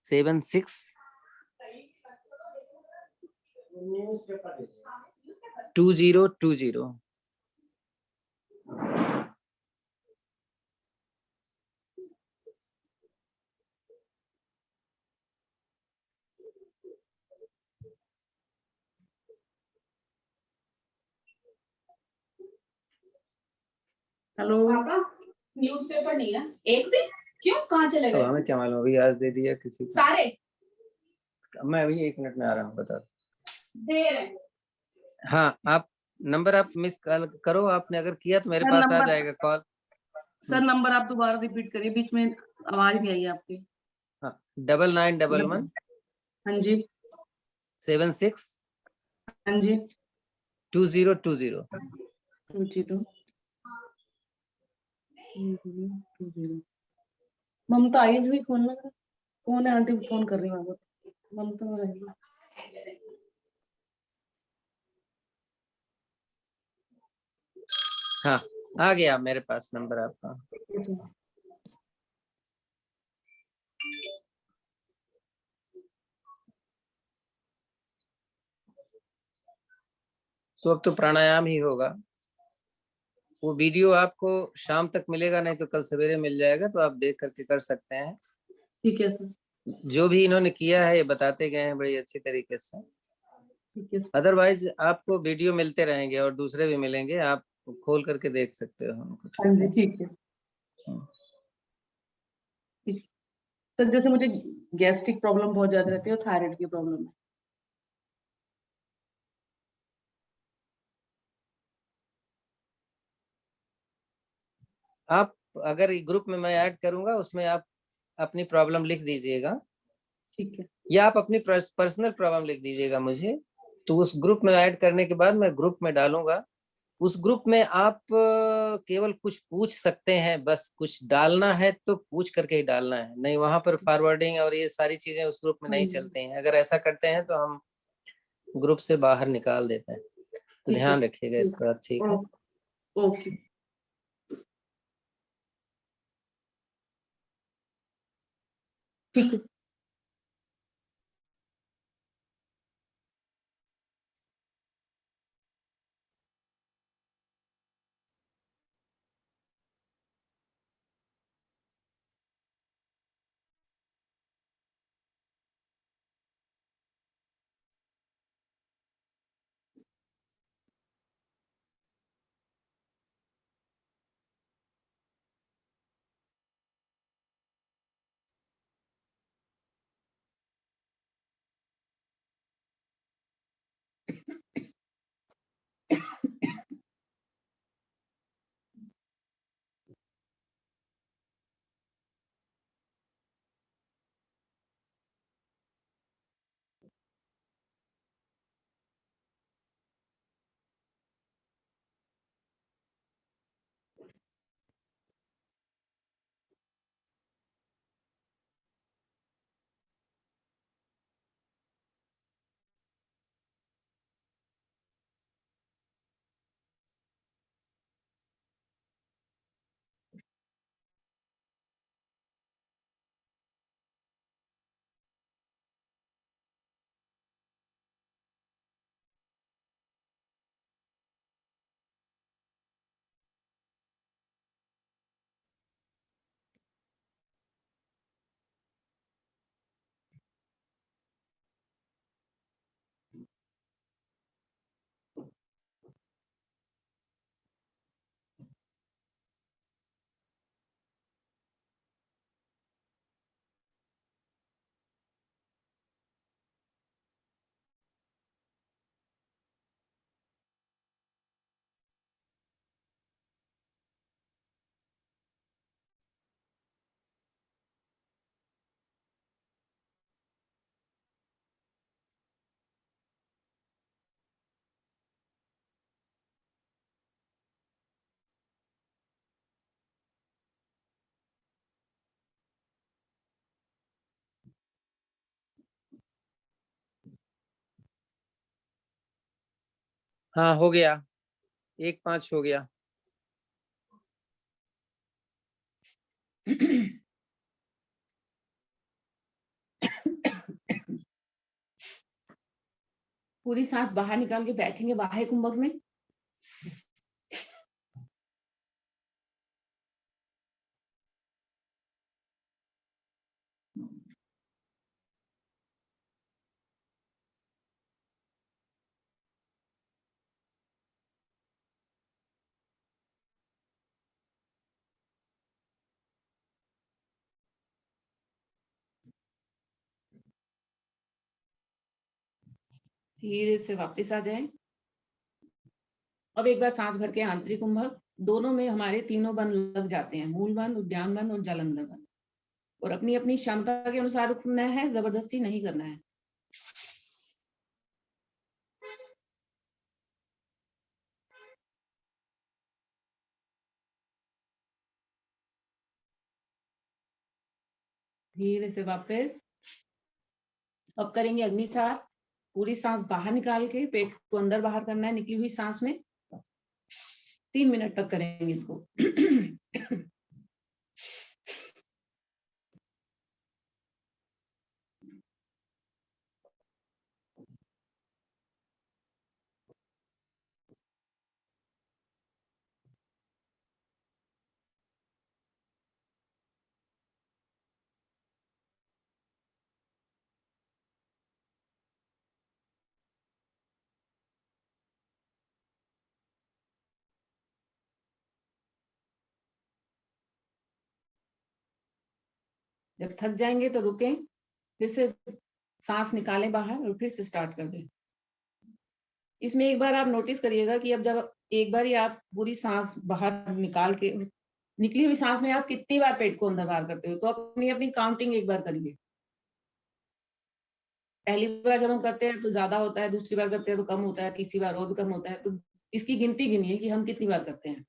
Speaker 2: 76 2020।
Speaker 6: हेलो
Speaker 7: पापा न्यूज़पेपर नहीं है एक भी। क्यों, कहाँ चले
Speaker 2: तो
Speaker 7: गए
Speaker 2: हमें क्या मालूम, अभी आज दे दिया किसी को।
Speaker 7: सारे?
Speaker 2: मैं अभी 1 मिनट में आ रहा हूँ, बता।
Speaker 7: दे रहे हैं।
Speaker 2: हाँ, आप नंबर आप मिस कॉल करो, आपने अगर किया तो मेरे
Speaker 6: सर,
Speaker 2: पास आ
Speaker 6: नंबर-
Speaker 2: जाएगा कॉल।
Speaker 6: सर नंबर आप दोबारा रिपीट करिए, बीच में आवाज नहीं आई आपकी।
Speaker 2: हाँ, 9911
Speaker 6: हाँ जी
Speaker 2: 76
Speaker 6: हाँ जी
Speaker 2: 2020।
Speaker 6: 2020। ममता आई भी फोन में? कौन है आंटी फोन कर रही है? ममता आई।
Speaker 2: हाँ, आ गया मेरे पास नंबर आपका। तो अब तो प्राणायाम ही होगा। वो वीडियो आपको शाम तक मिलेगा, नहीं तो कल सवेरे मिल जाएगा, तो आप देख करके कर सकते हैं।
Speaker 6: ठीक है सर।
Speaker 2: जो भी इन्होंने किया है ये बताते गए हैं बड़ी अच्छी तरीके से।
Speaker 6: ठीक है सर।
Speaker 2: अदरवाइज आपको वीडियो मिलते रहेंगे और दूसरे भी मिलेंगे, आप खोल करके देख सकते हो उनको।
Speaker 6: हाँ जी ठीक है। सर जैसे मुझे गैस्ट्रिक प्रॉब्लम बहुत ज्यादा रहती है और थायराइड की प्रॉब्लम है।
Speaker 2: आप अगर ग्रुप में मैं ऐड करूंगा, उसमें आप अपनी प्रॉब्लम लिख दीजिएगा,
Speaker 6: ठीक है।
Speaker 2: या आप अपनी पर्सनल प्रॉब्लम लिख दीजिएगा मुझे, तो उस ग्रुप में ऐड करने के बाद मैं ग्रुप में डालूंगा। उस ग्रुप में आप केवल कुछ पूछ सकते हैं, बस कुछ डालना है तो पूछ करके ही डालना है, नहीं वहां पर फॉरवर्डिंग और ये सारी चीजें उस ग्रुप में नहीं चलती हैं। अगर ऐसा करते हैं तो हम ग्रुप से बाहर निकाल देते हैं, तो
Speaker 6: ठीक है।
Speaker 2: ध्यान रखिएगा इसका। ठीक है,
Speaker 6: ओके। ठीक है।
Speaker 2: हाँ हो गया, 1-5 हो गया।
Speaker 1: पूरी सांस बाहर निकाल के बैठेंगे बाह्य कुंभक में। धीरे से वापस आ जाए। अब एक बार सांस भर के आंतरिक कुंभक, दोनों में हमारे तीनों बंद लग जाते हैं, मूल बंद, उद्यान बंद और जालंधर बंद। और अपनी अपनी क्षमता के अनुसार रुकना है, जबरदस्ती नहीं करना है। धीरे से वापस। अब करेंगे अग्निसार। पूरी सांस बाहर निकाल के पेट को अंदर बाहर करना है, निकली हुई सांस में 3 मिनट तक करेंगे इसको। जब थक जाएंगे तो रुकें, फिर से सांस निकालें बाहर और फिर से स्टार्ट कर दें। इसमें एक बार आप नोटिस करिएगा कि अब जब एक बार ही आप पूरी सांस बाहर निकाल के, निकली हुई सांस में आप कितनी बार पेट को अंदर बाहर करते हो, तो अपनी अपनी काउंटिंग एक बार करिए। पहली बार जब हम करते हैं तो ज्यादा होता है, दूसरी बार करते हैं तो कम होता है, तीसरी बार और भी कम होता है। तो इसकी गिनती गिनिए कि हम कितनी बार करते हैं।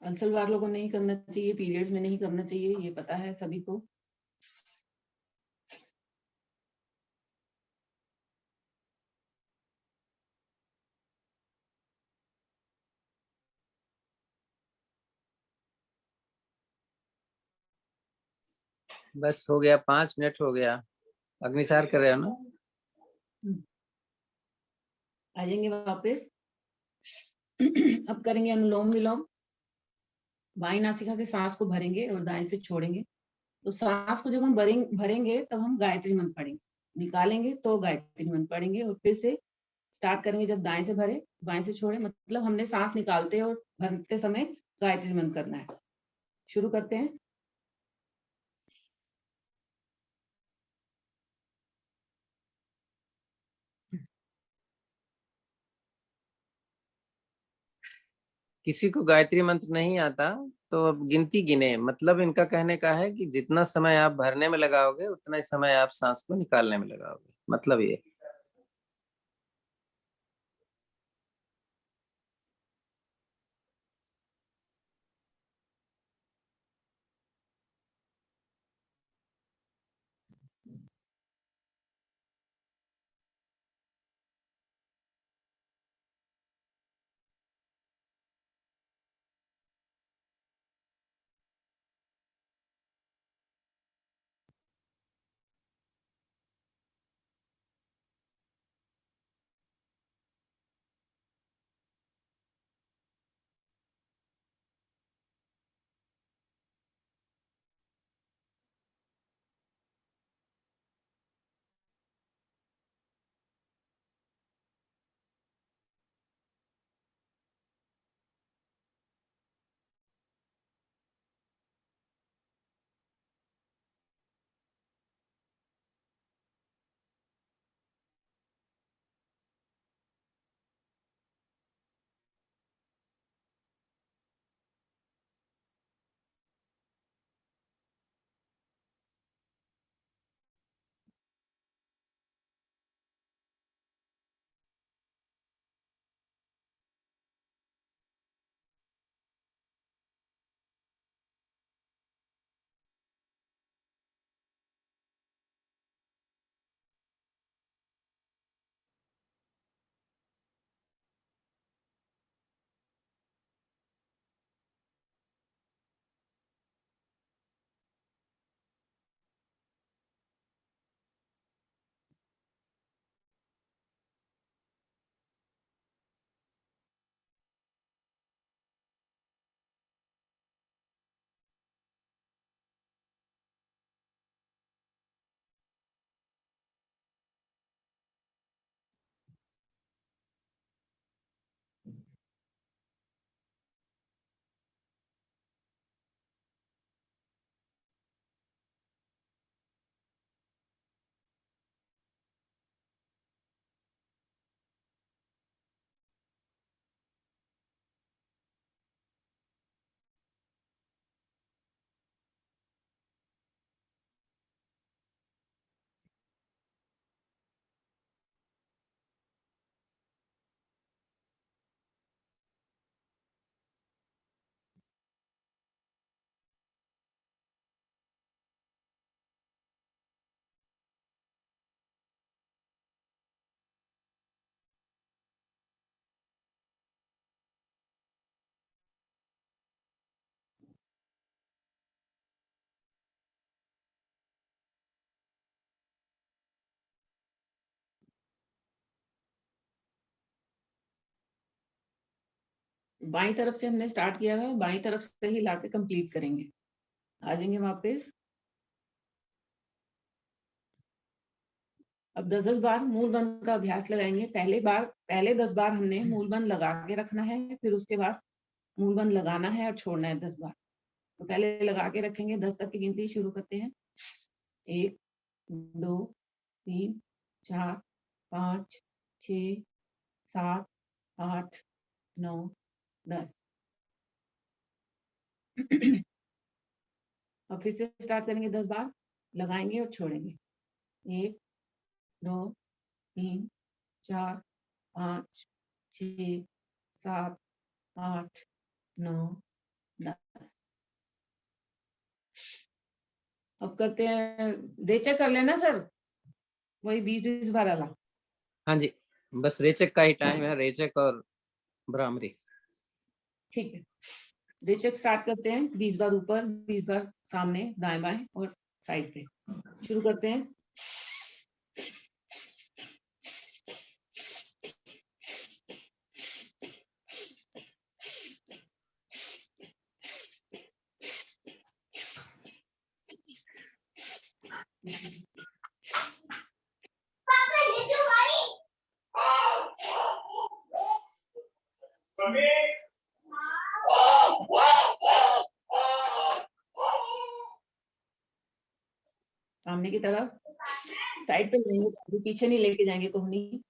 Speaker 1: अल्सर वालों को नहीं करना चाहिए, पीरियड्स में नहीं करना चाहिए, ये पता है सभी को।
Speaker 2: बस हो गया, 5 मिनट हो गया। अग्निसार कर रहे हो ना?
Speaker 1: आ जाएंगे वापस। अब करेंगे अनुलोम विलोम। बाईं नासिका से सांस को भरेंगे और दाएं से छोड़ेंगे। तो सांस को जब हम भरेंगे तब हम गायत्री मंत्र पढ़ेंगे, निकालेंगे तो गायत्री मंत्र पढ़ेंगे और फिर से स्टार्ट करेंगे। जब दाएं से भरे बाएं से छोड़े, मतलब हमने सांस निकालते और भरते समय गायत्री मंत्र करना है। शुरू करते हैं।
Speaker 2: किसी को गायत्री मंत्र नहीं आता तो अब गिनती गिने, मतलब इनका कहने का है कि जितना समय आप भरने में लगाओगे उतना ही समय आप सांस को निकालने में लगाओगे, मतलब ये।
Speaker 1: बाईं तरफ से हमने स्टार्ट किया था, बाईं तरफ से ही लाके कंप्लीट करेंगे। आ जाएंगे वापस। अब 10-10 बार मूल बंद का अभ्यास लगाएंगे। पहले 10 बार हमने मूल बंद लगा के रखना है, फिर उसके बाद मूल बंद लगाना है और छोड़ना है 10 बार। तो पहले लगा के रखेंगे, 10 तक की गिनती शुरू करते हैं। 1 2 3 4 5 6 7 8 9 10। अब फिर से स्टार्ट करेंगे, 10 बार लगाएंगे और छोड़ेंगे। 1 2 3 4 5 6 7 8 9 10। अब करते हैं, रेचक कर लेना सर, वही 20-20 बार वाला।
Speaker 2: हाँ जी, बस रेचक का ही टाइम है, रेचक और भ्रामरी।
Speaker 1: ठीक है, रेचक स्टार्ट करते हैं। 20 बार ऊपर, 20 बार सामने, दाएं बाएं और साइड पे। शुरू करते हैं। सामने की तरफ, साइड पे नहीं, पीछे नहीं लेके जाएंगे कोहनी।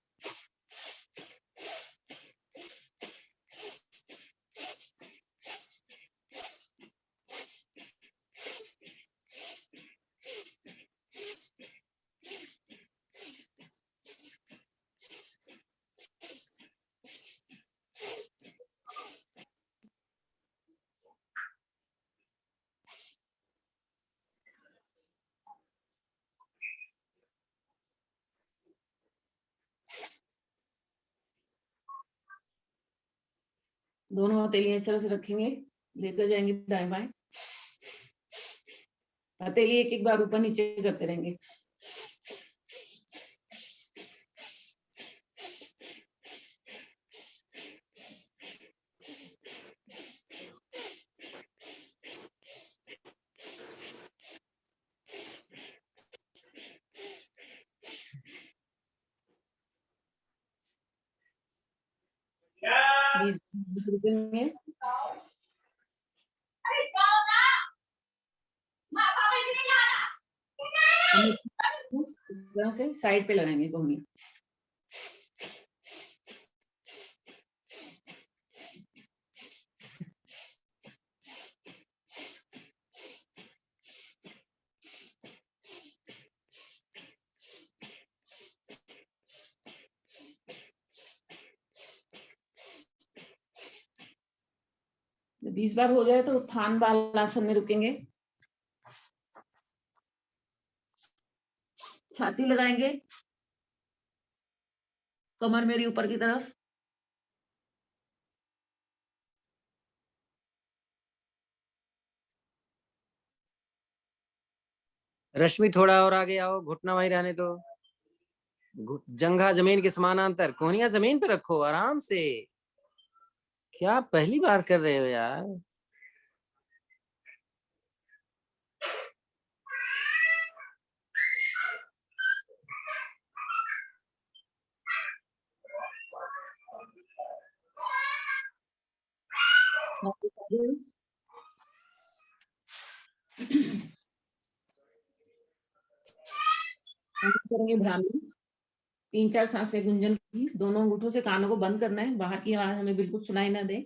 Speaker 1: दोनों हथेलियां इस तरह से रखेंगे, लेकर जाएंगे दाएं बाएं। हथेली एक एक बार ऊपर नीचे करते रहेंगे। रुकेंगे। से साइड पे लगाएंगे कोहनी। जब 20 बार हो जाए तो उत्थान बालासन में रुकेंगे। छाती लगाएंगे, कमर मेरी ऊपर की तरफ।
Speaker 2: रश्मि थोड़ा और आगे आओ, घुटना वहीं रहने दो। जंघा जमीन के समानांतर, कोहनियां जमीन पे रखो आराम से। क्या पहली बार कर रहे हो यार?
Speaker 1: करेंगे भ्रामरी, 3-4 सांसें गुंजन की। दोनों अंगूठों से कानों को बंद करना है, बाहर की आवाज हमें बिल्कुल सुनाई ना दे।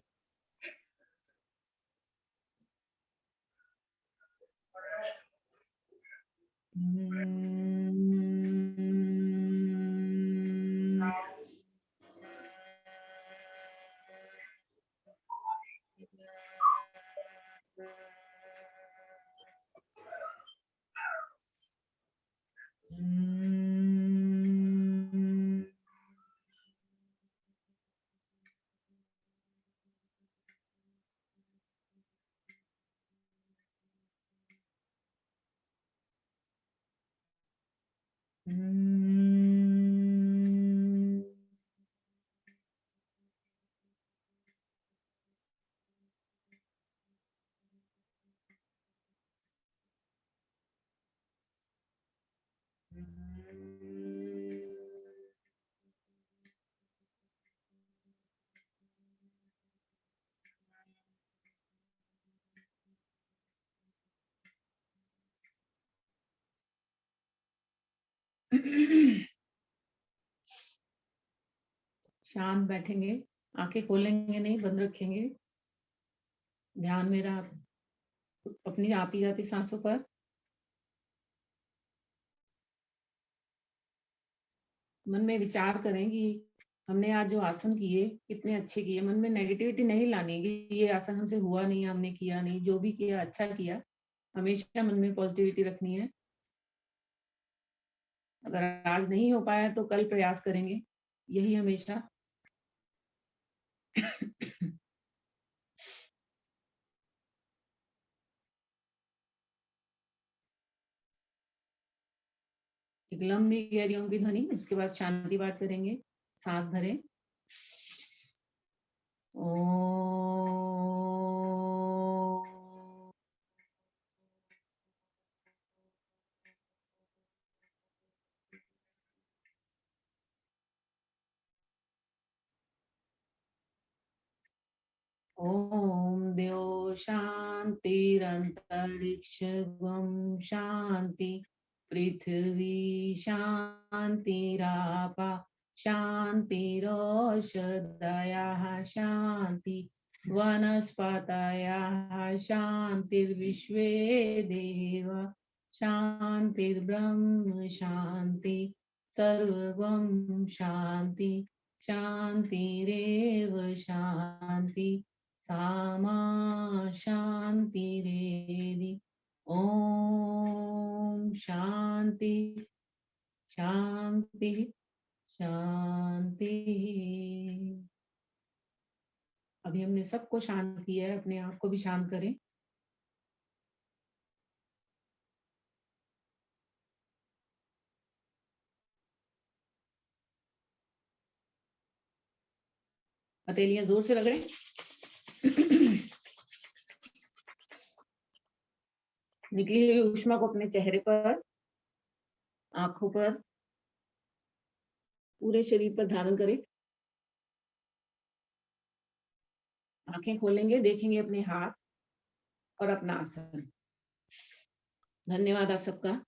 Speaker 1: शांत बैठेंगे, आंखें खोलेंगे नहीं, बंद रखेंगे। ध्यान मेरा अपनी आती जाती सांसों पर। मन में विचार करें कि हमने आज जो आसन किए कितने अच्छे किए। मन में नेगेटिविटी नहीं लानी कि ये आसन हमसे हुआ नहीं, हमने किया नहीं। जो भी किया अच्छा किया, हमेशा मन में पॉजिटिविटी रखनी है। अगर आज नहीं हो पाया तो कल प्रयास करेंगे, यही हमेशा। एक लंबी गहरी ओम की ध्वनि, उसके बाद शांति पाठ करेंगे। सांस भरें। ओम द्यो शांतिरंतरिक्षं शांति, पृथ्वी शांतिरापा शांतिरोषधयः शांति, वनस्पतयः शांतिर्विश्वे देव शांतिर्ब्रह्म शांति, सर्वं शांति शांतिरेव शांति, सामा शांतिरेधि। ओम शांति शांति शांति। अभी हमने सबको शांत किया है, अपने आप को भी शांत करें। हथेलियां जोर से रगड़ें। निकली हुई ऊष्मा को अपने चेहरे पर, आंखों पर, पूरे शरीर पर धारण करें। आंखें खोलेंगे, देखेंगे अपने हाथ और अपना आसन। धन्यवाद आप सबका।